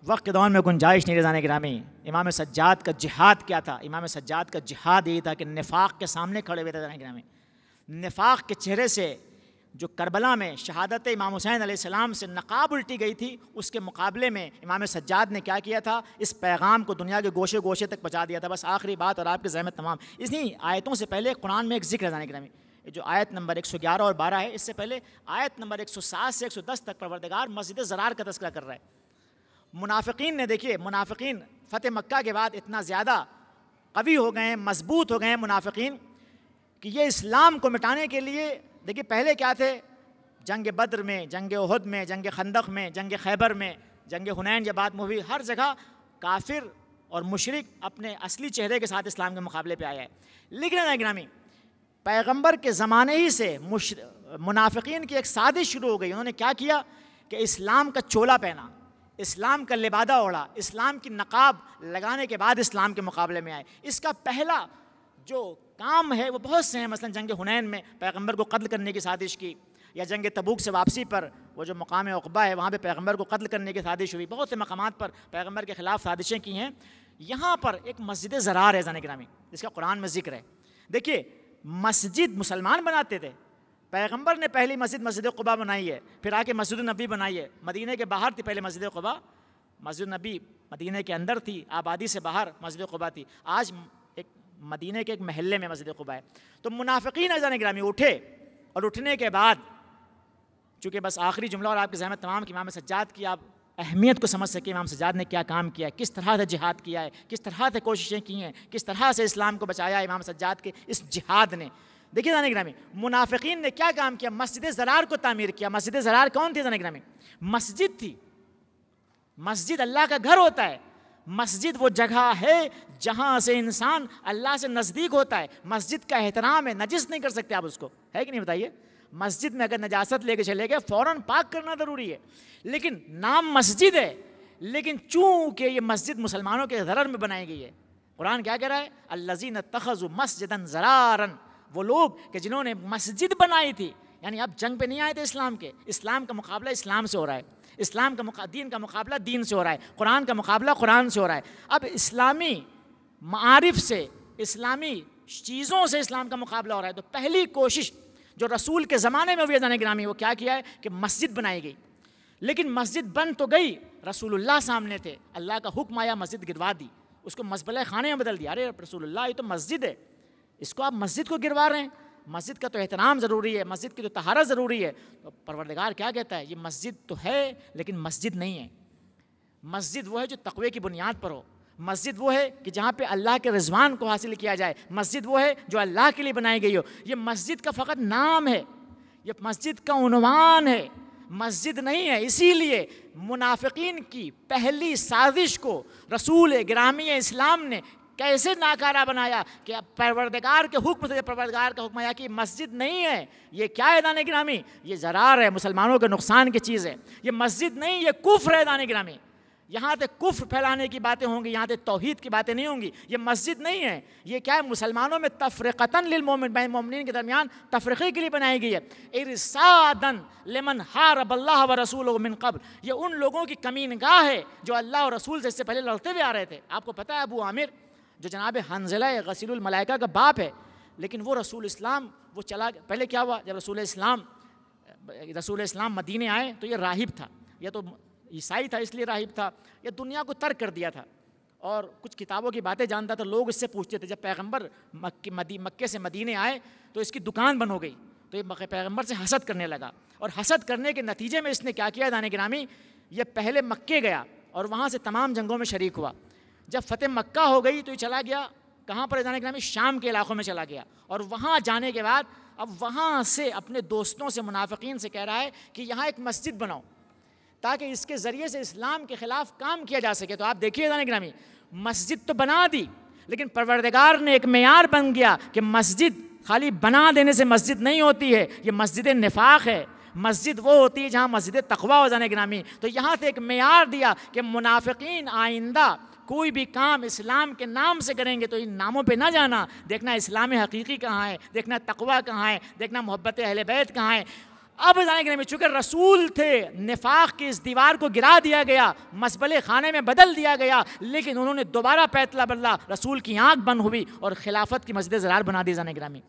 وقت کے دوران میں گنجائش نہیں رضانے گرامی، امام سجاد کا جہاد کیا تھا؟ امام سجاد کا جہاد یہی تھا کہ نفاق کے سامنے کھڑے ہوئے تھے رضانے گرامی، نفاق کے چہرے سے جو کربلا میں شہادت امام حسین علیہ السلام سے نقاب الٹی گئی تھی، اس کے مقابلے میں امام سجاد نے کیا کیا تھا، اس پیغام کو دنیا کے گوشے گوشے تک پہنچا دیا تھا۔ بس آخری بات اور آپ کی زحمت تمام، اسی آیتوں سے پہلے قرآن میں ایک ذکر رضانے گرامی، جو آیت نمبر 111 اور 12 ہے، اس سے پہلے آیت نمبر 107 سے 110 تک پروردگار مسجد زرار کا تذکرہ کر رہا ہے۔ منافقین نے، دیکھیے منافقین فتح مکہ کے بعد اتنا زیادہ قوی ہو گئے ہیں، مضبوط ہو گئے ہیں منافقین، کہ یہ اسلام کو مٹانے کے لیے، دیکھیے پہلے کیا تھے، جنگ بدر میں، جنگ احد میں، جنگ خندق میں، جنگ خیبر میں، جنگ حنین جب بات ہوئی، ہر جگہ کافر اور مشرک اپنے اصلی چہرے کے ساتھ اسلام کے مقابلے پہ آیا ہے۔ لیکن گرامی پیغمبر کے زمانے ہی سے منافقین کی ایک سازش شروع ہو گئی۔ انہوں نے کیا کیا کہ اسلام کا چولا پہنا، اسلام کا لبادہ اوڑھا، اسلام کی نقاب لگانے کے بعد اسلام کے مقابلے میں آئے۔ اس کا پہلا جو کام ہے وہ بہت سے ہیں، مثلا جنگ حنین میں پیغمبر کو قتل کرنے کی سازش کی، یا جنگ تبوک سے واپسی پر وہ جو مقام عقبہ ہے وہاں پہ پیغمبر کو قتل کرنے کی سازش ہوئی، بہت سے مقامات پر پیغمبر کے خلاف سازشیں کی ہیں۔ یہاں پر ایک مسجد زرار ہے جانے گرامی، جس کا قرآن میں ذکر ہے۔ دیکھیے مسجد مسلمان بناتے تھے، پیغمبر نے پہلی مسجد قباء بنائی ہے، پھر آ کے مسجد نبی بنائی ہے، مدینہ کے باہر تھی پہلے مسجد قباء، مسجد نبی مدینہ کے اندر تھی، آبادی سے باہر مسجد قباء تھی، آج ایک مدینہ کے ایک محلے میں مسجد قباء ہے۔ تو منافقین عزیزان گرامی اٹھے، اور اٹھنے کے بعد چونکہ بس آخری جملہ اور آپ کے ذہن میں تمام کہ امام سجاد کی آپ اہمیت کو سمجھ سکیں، امام سجاد نے کیا کام کیا ہے، کس طرح سے جہاد کیا ہے، کس طرح سے کوششیں کی ہیں، کس طرح سے اسلام کو بچایا ہے امام سجاد کے اس جہاد نے۔ دیکھیے عزیزان گرامی، منافقین نے کیا کام کیا؟ مسجد زرار کو تعمیر کیا۔ مسجد زرار کون تھی عزیزان گرامی؟ مسجد تھی۔ مسجد اللہ کا گھر ہوتا ہے، مسجد وہ جگہ ہے جہاں سے انسان اللہ سے نزدیک ہوتا ہے۔ مسجد کا احترام ہے، نجس نہیں کر سکتے آپ اس کو، ہے کہ نہیں بتائیے؟ مسجد میں اگر نجاست لے کے چلے گئے فوراً پاک کرنا ضروری ہے، لیکن نام مسجد ہے، لیکن چونکہ یہ مسجد مسلمانوں کے ضرر میں بنائی گئی ہے، قرآن کیا کہہ رہا ہے؟ الذین اتخذوا مسجدا ضرارا، وہ لوگ کہ جنہوں نے مسجد بنائی تھی، یعنی اب جنگ پہ نہیں آئے تھے اسلام کے، اسلام کا مقابلہ اسلام سے ہو رہا ہے، اسلام کا دین کا مقابلہ دین سے ہو رہا ہے، قرآن کا مقابلہ قرآن سے ہو رہا ہے۔ اب اسلامی معارف سے، اسلامی چیزوں سے اسلام کا مقابلہ ہو رہا ہے، تو پہلی کوشش جو رسول کے زمانے میں ہوئی عزیزان گرامی وہ کیا کیا ہے کہ مسجد بنائی گئی۔ لیکن مسجد بن تو گئی، رسول اللہ سامنے تھے، اللہ کا حکم آیا مسجد گروا دی، اس کو مزبلہ خانے میں بدل دیا۔ ارے رسول اللہ یہ تو مسجد ہے، اس کو آپ مسجد کو گروا رہے ہیں، مسجد کا تو احترام ضروری ہے، مسجد کی تو طہارت ضروری ہے۔ تو پروردگار کیا کہتا ہے؟ یہ مسجد تو ہے لیکن مسجد نہیں ہے۔ مسجد وہ ہے جو تقوی کی بنیاد پر ہو، مسجد وہ ہے کہ جہاں پہ اللہ کے رضوان کو حاصل کیا جائے، مسجد وہ ہے جو اللہ کے لیے بنائی گئی ہو۔ یہ مسجد کا فقط نام ہے، یہ مسجد کا عنوان ہے، مسجد نہیں ہے۔ اسی لیے منافقین کی پہلی سازش کو رسول گرامی اسلام نے کیسے ناکارہ بنایا کہ پروردگار کے حکم سے، پروردگار کا حکم آیا کہ مسجد نہیں ہے، یہ کیا ہے دانے گرامی؟ یہ ضرار ہے، مسلمانوں کے نقصان کی چیز ہے، یہ مسجد نہیں، یہ کفر ہے دانے گرامی۔ یہاں تک کفر پھیلانے کی باتیں ہوں گی، یہاں تک توحید کی باتیں نہیں ہوں گی۔ یہ مسجد نہیں ہے، یہ کیا ہے؟ مسلمانوں میں تفرقتاً للمؤمن، بین مومنین کے درمیان تفرقے کے لیے بنائی گئی ہے۔ ارصاداً لمن حارب اللہ ورسولہ من قبل، یہ ان لوگوں کی کمین گاہ ہے جو اللہ اور رسول سے اس سے پہلے لڑتے ہوئے آ رہے تھے۔ آپ کو پتہ ہے ابو عامر جو جناب حنظلہ غسیل الملائکہ کا باپ ہے، لیکن وہ رسول اسلام وہ چلا، پہلے کیا ہوا جب رسول اسلام مدینے آئے تو یہ راہب تھا، یا تو عیسائی تھا اس لیے راہب تھا، یا دنیا کو ترک کر دیا تھا اور کچھ کتابوں کی باتیں جانتا تھا۔ لوگ اس سے پوچھتے تھے، جب پیغمبر مکے سے مدینے آئے تو اس کی دکان بند ہو گئی، تو یہ پیغمبر سے حسد کرنے لگا، اور حسد کرنے کے نتیجے میں اس نے کیا کیا دانے گرامی؟ یہ پہلے مکے گیا اور وہاں سے تمام جنگوں میں شریک ہوا۔ جب فتح مکہ ہو گئی تو یہ چلا گیا کہاں پر دانے گرامی؟ شام کے علاقوں میں چلا گیا، اور وہاں جانے کے بعد اب وہاں سے اپنے دوستوں سے، منافقین سے کہہ رہا ہے کہ یہاں ایک مسجد بناؤ تاکہ اس کے ذریعے سے اسلام کے خلاف کام کیا جا سکے۔ تو آپ دیکھیے دانے گرامی، مسجد تو بنا دی، لیکن پروردگار نے ایک معیار بن گیا کہ مسجد خالی بنا دینے سے مسجد نہیں ہوتی ہے، یہ مسجد نفاق ہے۔ مسجد وہ ہوتی ہے جہاں مسجد تقویٰ ہو دانے گرامی۔ تو یہاں سے ایک معیار دیا کہ منافقین آئندہ کوئی بھی کام اسلام کے نام سے کریں گے تو ان ناموں پہ نہ جانا، دیکھنا اسلام حقیقی کہاں ہے، دیکھنا تقویٰ کہاں ہے، دیکھنا محبت اہل بیت کہاں ہے۔ اب جانے کے چونکہ رسول تھے، نفاق کی اس دیوار کو گرا دیا گیا، مزبلے خانے میں بدل دیا گیا، لیکن انہوں نے دوبارہ پیتلا بدلا، رسول کی آنکھ بند ہوئی اور خلافت کی مسجد زرار بنا دی جانے گرامی۔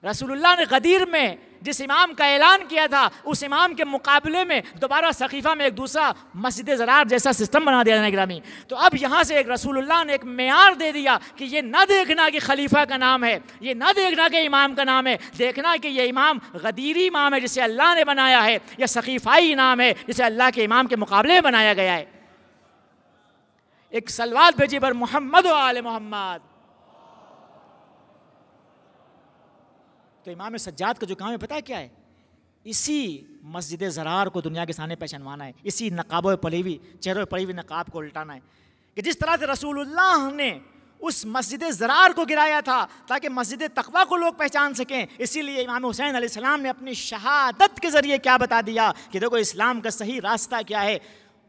رسول اللہ نے غدیر میں جس امام کا اعلان کیا تھا اس امام کے مقابلے میں دوبارہ سقیفہ میں ایک دوسرا مسجد زرار جیسا سسٹم بنا دیا جانے گرامی۔ تو اب یہاں سے ایک رسول اللہ نے ایک معیار دے دیا کہ یہ نہ دیکھنا کہ خلیفہ کا نام ہے، یہ نہ دیکھنا کہ امام کا نام ہے، دیکھنا کہ یہ امام غدیری امام ہے جسے اللہ نے بنایا ہے، یا سقیفائی نام ہے جسے اللہ کے امام کے مقابلے میں بنایا گیا ہے۔ ایک صلوات بھیجی بر محمد و آل محمد۔ تو امام سجاد کا جو کام ہے پتہ کیا ہے؟ اسی مسجد زرار کو دنیا کے سامنے پہچانوانا ہے، اسی نقاب و پلیوی چہرے پلیوی نقاب کو الٹانا ہے کہ جس طرح سے رسول اللہ نے اس مسجد زرار کو گرایا تھا تاکہ مسجد تقویٰ کو لوگ پہچان سکیں، اسی لیے امام حسین علیہ السلام نے اپنی شہادت کے ذریعے کیا بتا دیا کہ دیکھو اسلام کا صحیح راستہ کیا ہے۔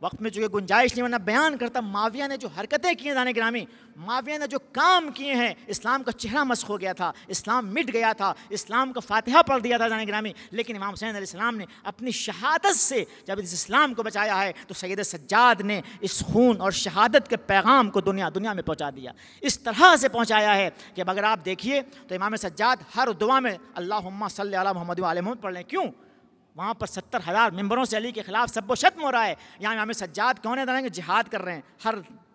وقت میں چونکہ گنجائش نہیں ورنہ بیان کرتا، معاویہ نے جو حرکتیں کی ہیں دانے گرامی، معاویہ نے جو کام کیے ہیں، اسلام کا چہرہ مسخ ہو گیا تھا، اسلام مٹ گیا تھا، اسلام کا فاتحہ پڑھ دیا تھا دانے گرامی، لیکن امام حسین علیہ السلام نے اپنی شہادت سے جب اس اسلام کو بچایا ہے تو سید سجاد نے اس خون اور شہادت کے پیغام کو دنیا میں پہنچا دیا، اس طرح سے پہنچایا ہے کہ اگر آپ دیکھیے تو امام سجاد ہر دعا میں اللہم صلی علی محمد و آل محمد پڑھ لیں۔ کیوں؟ وہاں پر 70,000 ممبروں سے علی کے خلاف سب و شتم ہو رہا ہے. یہاں امام سجاد کون ہے کہ جہاد کر رہے ہیں,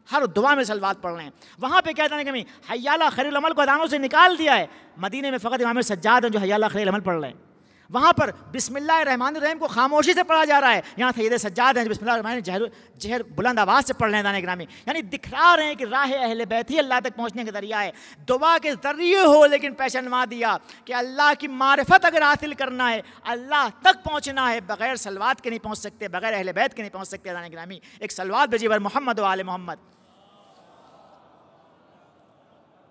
ہر دعا میں صلوات پڑھ رہے ہیں. وہاں پہ کیا تھا کہ حی علی خیر العمل کو اذانوں سے نکال دیا ہے. مدینے میں فقط امام سجاد ہیں جو حی علی خیر العمل پڑھ رہے ہیں. وہاں پر بسم اللہ الرحمن الرحیم کو خاموشی سے پڑھا جا رہا ہے. یہاں سید سجاد ہیں جو بسم اللہ الرحمن الرحیم جہر بلند آواز سے پڑھ رہے ہیں دانے گرامی. یعنی دکھا رہے ہیں کہ راہ اہل بیت ہی اللہ تک پہنچنے کا ذریعہ ہے. دعا کے ذریعے ہو لیکن پہچانوا دیا کہ اللہ کی معرفت اگر حاصل کرنا ہے, اللہ تک پہنچنا ہے, بغیر صلوات کے نہیں پہنچ سکتے, بغیر اہل بیت کے نہیں پہنچ سکتے. دانے گرامی ایک صلوات بھیجیے بر محمد و آل محمد.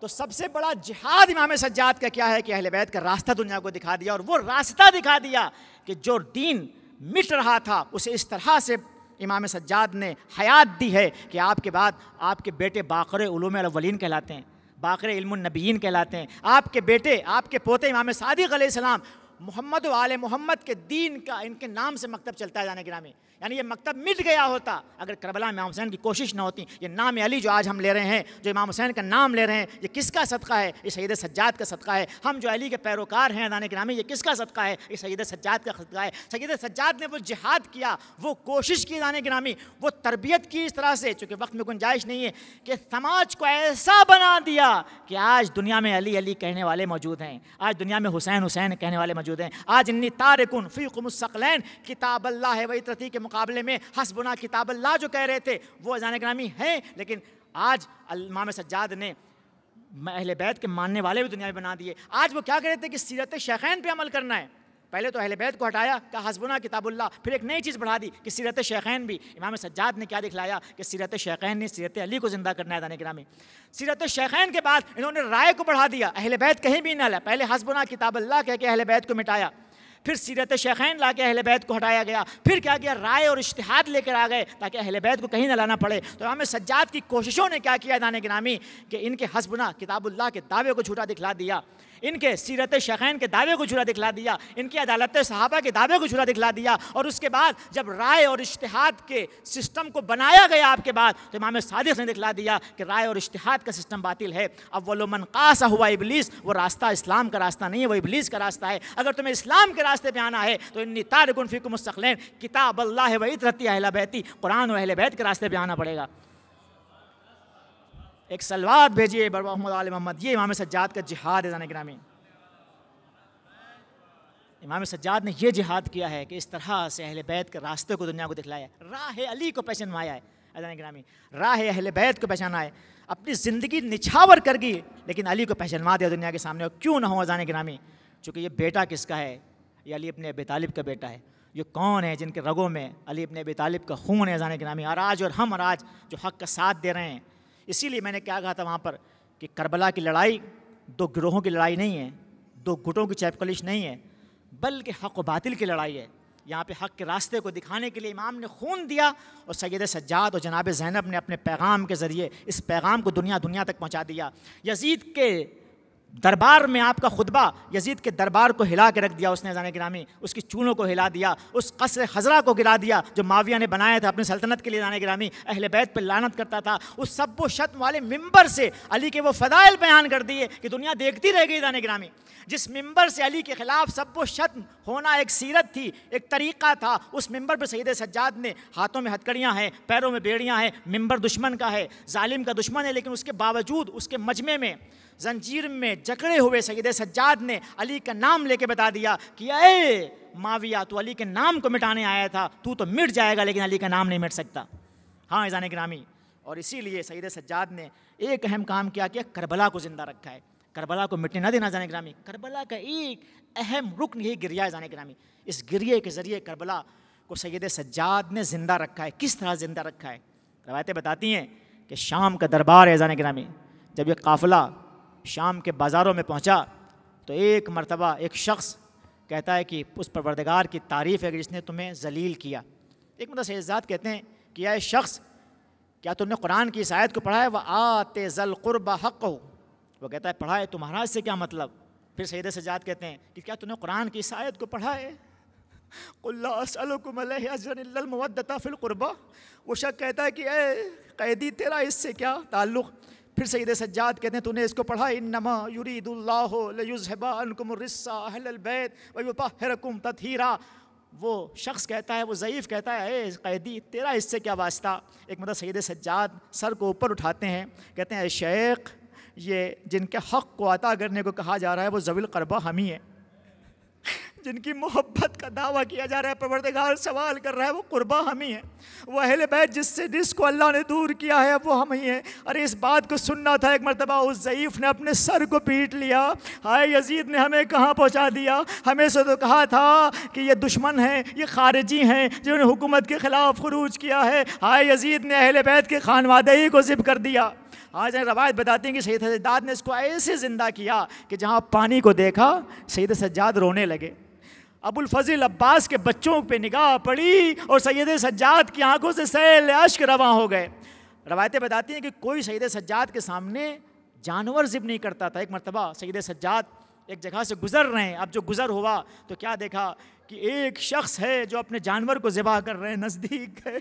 تو سب سے بڑا جہاد امام سجاد کا کیا ہے کہ اہل بیت کا راستہ دنیا کو دکھا دیا, اور وہ راستہ دکھا دیا کہ جو دین مٹ رہا تھا اسے اس طرح سے امام سجاد نے حیات دی ہے کہ آپ کے بعد آپ کے بیٹے باقر علوم الاولین کہلاتے ہیں, باقر علم النبیین کہلاتے ہیں. آپ کے بیٹے, آپ کے پوتے امام صادق علیہ السلام محمد و آل محمد کے دین کا ان کے نام سے مکتب چلتا ہے جانے گرامی. یعنی یہ مکتب مٹ گیا ہوتا اگر کربلا میں امام حسین کی کوشش نہ ہوتی. یہ نام علی جو آج ہم لے رہے ہیں, جو امام حسین کا نام لے رہے ہیں, یہ کس کا صدقہ ہے؟ یہ سید سجاد کا صدقہ ہے. ہم جو علی کے پیروکار ہیں دانے گرامی, یہ کس کا صدقہ ہے؟ یہ سید سجاد کا صدقہ ہے. سید سجاد نے وہ جہاد کیا, وہ کوشش کی دانے گرامی, وہ تربیت کی اس طرح سے, چونکہ وقت میں گنجائش نہیں ہے, کہ سماج کو ایسا بنا دیا کہ آج دنیا میں علی علی کہنے والے موجود ہیں, آج دنیا میں حسین حسین کہنے والے موجود ہیں. آج انی تارکن فیکم الثقلین کتاب اللہ و اطرتی کے مقابلے میں حسبنا کتاب اللہ جو کہہ رہے تھے وہ اذان گرامی ہیں. لیکن آج امام سجاد نے اہل بیت کے ماننے والے بھی دنیا میں بنا دیے. آج وہ کیا کہہ رہے تھے کہ سیرت شیخین پہ عمل کرنا ہے. پہلے تو اہل بیت کو ہٹایا کہ حسبنا کتاب اللہ, پھر ایک نئی چیز بڑھا دی کہ سیرت شیخین بھی. امام سجاد نے کیا دکھلایا کہ سیرت شیخین نے سیرت علی کو زندہ کرنا ہے دانے گرامی. سیرت شیخین کے بعد انہوں نے رائے کو بڑھا دیا, اہل بیت کہیں بھی نہ لایا. پہلے حسبنا کتاب اللہ کہہ کے اہل بیت کو مٹایا, پھر سیرت شیخین لا کے اہل بیت کو ہٹایا گیا, پھر کیا کیا رائے اور اجتہاد لے کر آ گئے تاکہ اہل بیت کو کہیں نہ لانا پڑے. تو امام سجاد کی کوششوں نے کیا کیا دانے گرامی کہ ان کے حسبنا کتاب اللہ کے دعوے کو جھوٹا دکھلا دیا, ان کے سیرت شیخین کے دعوے کو جھوٹا دکھلا دیا, ان کی عدالت صحابہ کے دعوے کو جھوٹا دکھلا دیا. اور اس کے بعد جب رائے اور اجتہاد کے سسٹم کو بنایا گیا آپ کے بعد, تو امام صادق نے دکھلا دیا کہ رائے اور اجتہاد کا سسٹم باطل ہے. اول من قاس ہوا ابلیس, وہ راستہ اسلام کا راستہ نہیں ہے, وہ ابلیس کا راستہ ہے. اگر تمہیں اسلام کے راستے پہ آنا ہے تو انی تارکن فیکم الثقلین کتاب اللہ و اطرتی اہل بیتی, قرآن و اہل بیت کے راستے پہ آنا پڑے گا. ایک صلوات بھیجیے بر محمد آل محمد. یہ امام سجاد کا جہاد ہے دانے گرامی. امام سجاد نے یہ جہاد کیا ہے کہ اس طرح سے اہل بیت کے راستے کو دنیا کو دکھلایا, راہ علی کو پہچانوایا ہے دانے گرامی, راہ اہل بیت کو پہچانا ہے. اپنی زندگی نچھاور کر گئی لیکن علی کو پہچانوا دیا دنیا کے سامنے. اور کیوں نہ ہو دانے گرامی, چونکہ یہ بیٹا کس کا ہے؟ یہ علی ابن ابی طالب کا بیٹا ہے. یہ کون ہے جن کے رگوں میں علی ابن ابی طالب کا خون ہے دانے گرامی؟ اور آج اور ہم اور آج جو حق کا ساتھ دے رہے ہیں. اسی لیے میں نے کیا کہا تھا وہاں پر کہ کربلا کی لڑائی دو گروہوں کی لڑائی نہیں ہے, دو گٹوں کی چیپکلش نہیں ہے, بلکہ حق و باطل کی لڑائی ہے. یہاں پہ حق کے راستے کو دکھانے کے لیے امام نے خون دیا, اور سید سجاد اور جناب زینب نے اپنے پیغام کے ذریعے اس پیغام کو دنیا تک پہنچا دیا. یزید کے دربار میں آپ کا خطبہ, یزید کے دربار کو ہلا کے رکھ دیا اس نے دانے گرامی, اس کی چونوں کو ہلا دیا, اس قصر خضرا کو گرا دیا جو معاویہ نے بنایا تھا اپنی سلطنت کے لیے دانے گرامی, اہل بیت پہ لعنت کرتا تھا. اس سب و شتم والے ممبر سے علی کے وہ فضائل بیان کر دیے کہ دنیا دیکھتی رہ گئی دانے گرامی. جس ممبر سے علی کے خلاف سب و شتم ہونا ایک سیرت تھی, ایک طریقہ تھا, اس ممبر پہ سید سجاد نے, ہاتھوں میں ہتکڑیاں ہیں, پیروں میں بیڑیاں ہیں, ممبر دشمن کا ہے, ظالم کا دشمن ہے, لیکن اس کے باوجود اس کے مجمع میں زنجیر میں جکڑے ہوئے سید سجاد نے علی کا نام لے کے بتا دیا کہ اے معاویہ, تو علی کے نام کو مٹانے آیا تھا, تو مٹ جائے گا لیکن علی کا نام نہیں مٹ سکتا. ہاں اذان گرامی, اور اسی لیے سید سجاد نے ایک اہم کام کیا کہ کربلا کو زندہ رکھا ہے, کربلا کو مٹنے نہ دینا اذان گرامی. کربلا کا ایک اہم رکن یہی گریہ ہے اذان گرامی. اس گریے کے ذریعے کربلا کو سید سجاد نے زندہ رکھا ہے. کس طرح زندہ رکھا ہے؟ روایتیں بتاتی ہیں کہ شام کا دربار ہے اذان گرامی, جب یہ قافلہ شام کے بازاروں میں پہنچا تو ایک مرتبہ ایک شخص کہتا ہے کہ اس پروردگار کی تعریف ہے کہ جس نے تمہیں ذلیل کیا. ایک مرتبہ سیدزاد کہتے ہیں کہ اے شخص, کیا تم نے قرآن کی اس آیت کو پڑھا ہے؟ وَآتِ ذَا الْقُرْبَ حَقَّهُ. وہ کہتا ہے پڑھا ہے, تمہارا اس سے کیا مطلب؟ پھر سید سجاد کہتے ہیں کہ کیا تم نے قرآن کی اس آیت کو پڑھا ہے؟ قُلْ لَا أَسْأَلُكُمْ عَلَيْهِ أَجْرًا إِلَّا الْمَوَدَّةَ فِي الْقُرْبَى. وہ شخص کہتا ہے کہ اے قیدی, تیرا اس سے کیا تعلق؟ پھر سید سجاد کہتے ہیں تو نے اس کو پڑھا, انما یرید اللہ لیذھب عنکم الرجس اہل البیت ویطہرکم تطہیرا. وہ شخص کہتا ہے، وہ ضعیف کہتا ہے، اے قیدی تیرا اس سے کیا واسطہ؟ ایک مرتبہ سید سجاد سر کو اوپر اٹھاتے ہیں، کہتے ہیں اے شیخ، یہ جن کے حق کو عطا کرنے کو کہا جا رہا ہے وہ ذوی القربہ ہم ہی ہیں، جن کی محبت کا دعویٰ کیا جا رہا ہے، پروردگار سوال کر رہا ہے، وہ قربا ہم ہی ہیں، وہ اہل بیت جس کو اللہ نے دور کیا ہے وہ ہم ہی ہیں۔ ارے اس بات کو سننا تھا۔ ایک مرتبہ اس ضعیف نے اپنے سر کو پیٹ لیا، ہائے یزید نے ہمیں کہاں پہنچا دیا، ہمیں سے تو کہا تھا کہ یہ دشمن ہیں، یہ خارجی ہیں جنہوں نے حکومت کے خلاف خروج کیا ہے، ہائے یزید نے اہل بیت کے خانوادگی کو ذبح کر دیا۔ آج روایت بتاتی ہیں کہ سید سجاد نے اس کو ایسے زندہ کیا کہ جہاں پانی کو دیکھا سید سجاد رونے لگے۔ ابو الفضل عباس کے بچوں پہ نگاہ پڑی اور سید سجاد کی آنکھوں سے سیل اشک رواں ہو گئے۔ روایتیں بتاتی ہیں کہ کوئی سید سجاد کے سامنے جانور ذبح نہیں کرتا تھا۔ ایک مرتبہ سید سجاد ایک جگہ سے گزر رہے ہیں، اب جو گزر ہوا تو کیا دیکھا کہ ایک شخص ہے جو اپنے جانور کو ذبح کر رہے ہیں، نزدیک گئے،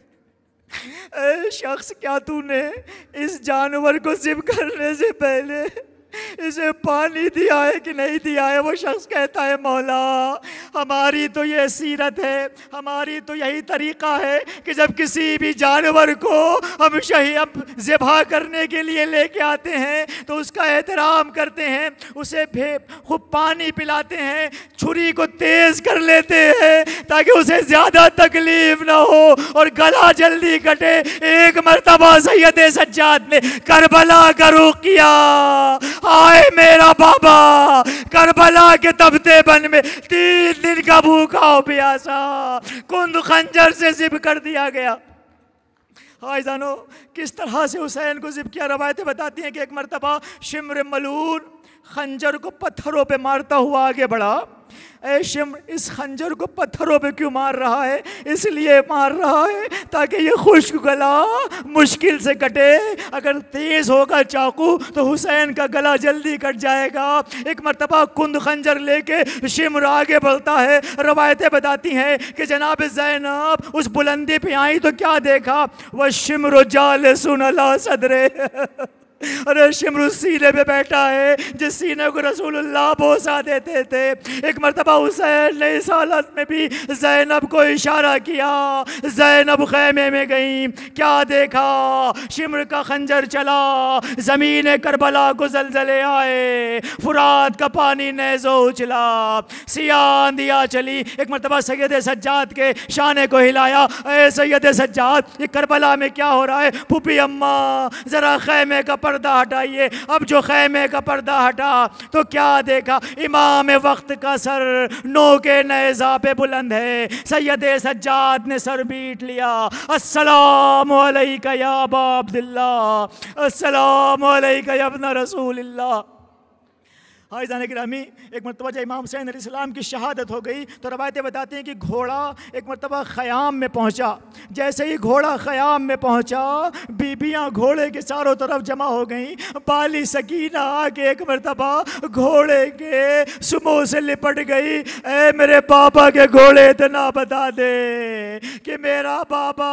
اے شخص کیا تو نے اس جانور کو ذبح کرنے سے پہلے اسے پانی دیا ہے کہ نہیں دیا ہے؟ وہ شخص کہتا ہے مولا ہماری تو یہ سیرت ہے، ہماری تو یہی طریقہ ہے کہ جب کسی بھی جانور کو ہم ذبح کرنے کے لیے لے کے آتے ہیں تو اس کا احترام کرتے ہیں، اسے خوب پانی پلاتے ہیں، چھری کو تیز کر لیتے ہیں تاکہ اسے زیادہ تکلیف نہ ہو اور گلا جلدی کٹے۔ ایک مرتبہ سید سجاد نے کربلا کا رخ کیا، آئے میرا بابا کربلا کے تپتے بن میں 3 دن کا بھوکا ہو پیاسا کند خنجر سے ذبح کر دیا گیا۔ ہائے جانو کس طرح سے حسین کو ذبح کیا۔ روایتیں بتاتی ہیں کہ ایک مرتبہ شمر ملعون خنجر کو پتھروں پہ مارتا ہوا آگے بڑھا۔ اے شمر اس خنجر کو پتھروں پہ کیوں مار رہا ہے؟ اس لیے مار رہا ہے تاکہ یہ خشک گلا مشکل سے کٹے، اگر تیز ہوگا چاقو تو حسین کا گلا جلدی کٹ جائے گا۔ ایک مرتبہ کند خنجر لے کے شمر آگے بڑھتا ہے۔ روایتیں بتاتی ہیں کہ جناب زینب اس بلندی پہ آئی تو کیا دیکھا، وَالشِّمْرُ جَالِسٌ عَلَىٰ صَدْرِهِ، ارے شمر اس سینے پہ بیٹھا ہے جس سینے کو رسول اللہ بوسا دیتے تھے۔ ایک مرتبہ حسین نے اس حالت میں بھی زینب کو اشارہ کیا، زینب خیمے میں گئیں، کیا دیکھا، شمر کا خنجر چلا، زمین کربلا کو زلزلے آئے، فرات کا پانی نیزو اچھلا، سیاہ آندھیاں چلی۔ ایک مرتبہ سید سجاد کے شانے کو ہلایا، اے سید سجاد یہ کربلا میں کیا ہو رہا ہے؟ پھوپھی اماں ذرا خیمے کا پردہ ہٹائیے۔ اب جو خیمے کا پردہ ہٹا تو کیا دیکھا، امام وقت کا سر نوک نیزہ پہ بلند ہے۔ سید سجاد نے سر بیٹ لیا، السلام علیکہ یا ابا عبداللہ، السلام علیکہ یا ابن رسول اللہ۔ حائزان گرامی ایک مرتبہ جب امام حسین علیہ السلام کی شہادت ہو گئی تو روایتیں بتاتی ہیں کہ گھوڑا ایک مرتبہ خیام میں پہنچا۔ جیسے ہی گھوڑا خیام میں پہنچا بیبیاں گھوڑے کے چاروں طرف جمع ہو گئیں، بالی سکینہ آ کے ایک مرتبہ گھوڑے کے سمو سے لپٹ گئی، اے میرے بابا کے گھوڑے اتنا بتا دے کہ میرا بابا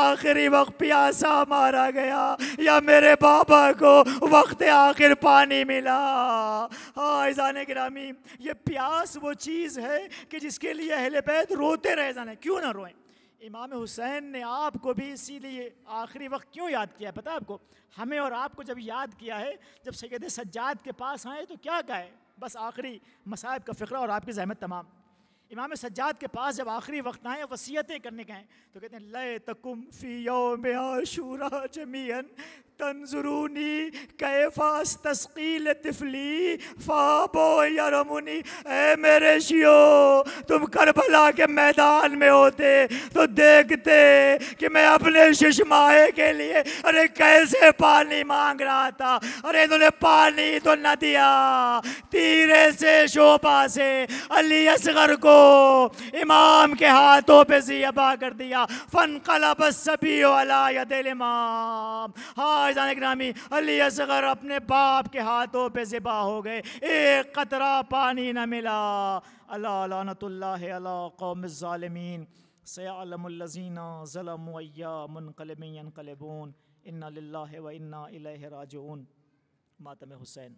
آخری وقت پیاسا مارا گیا یا میرے بابا کو وقت آخر پانی ملا۔ عزیزان گرامی یہ پیاس وہ چیز ہے کہ جس کے لیے اہل بیت روتے رہے جانے، کیوں نہ روئیں۔ امام حسین نے آپ کو بھی اسی لیے آخری وقت کیوں یاد کیا ہے پتہ آپ کو؟ ہمیں اور آپ کو جب یاد کیا ہے جب سید سجاد کے پاس آئے تو کیا کہے؟ بس آخری مصائب کا فقرہ اور آپ کی زحمت تمام۔ امام سجاد کے پاس جب آخری وقت آئے وصیتیں کرنے گئے تو کہتے ہیں لیتکم فی یوم عاشوراء جمیعا تنظرونی کیف استسقی لطفلی فابو یرمونی۔ اے میرے شیعو تم کربلا کے میدان میں ہوتے تو دیکھتے کہ میں اپنے ششمائے کے لیے ارے کیسے پانی مانگ رہا تھا، ارے انہوں نے پانی تو نہ دیا، تیرے سے شوبہ سے علی اصغر کو امام کے ہاتھوں پہ ذبح کر دیا، فانقلب الصبی علی ید الامام۔ ہاں عزیزان گرامی علی اصغر اپنے باپ کے ہاتھوں پہ ذبح ہو گئے، ایک قطرہ پانی نہ ملا۔ اللہ لعنت اللہ علی قوم الظالمین، سیعلم الذین ظلموا ای منقلب ینقلبون، انا للہ و انا الیہ راجعون۔ ماتم حسین۔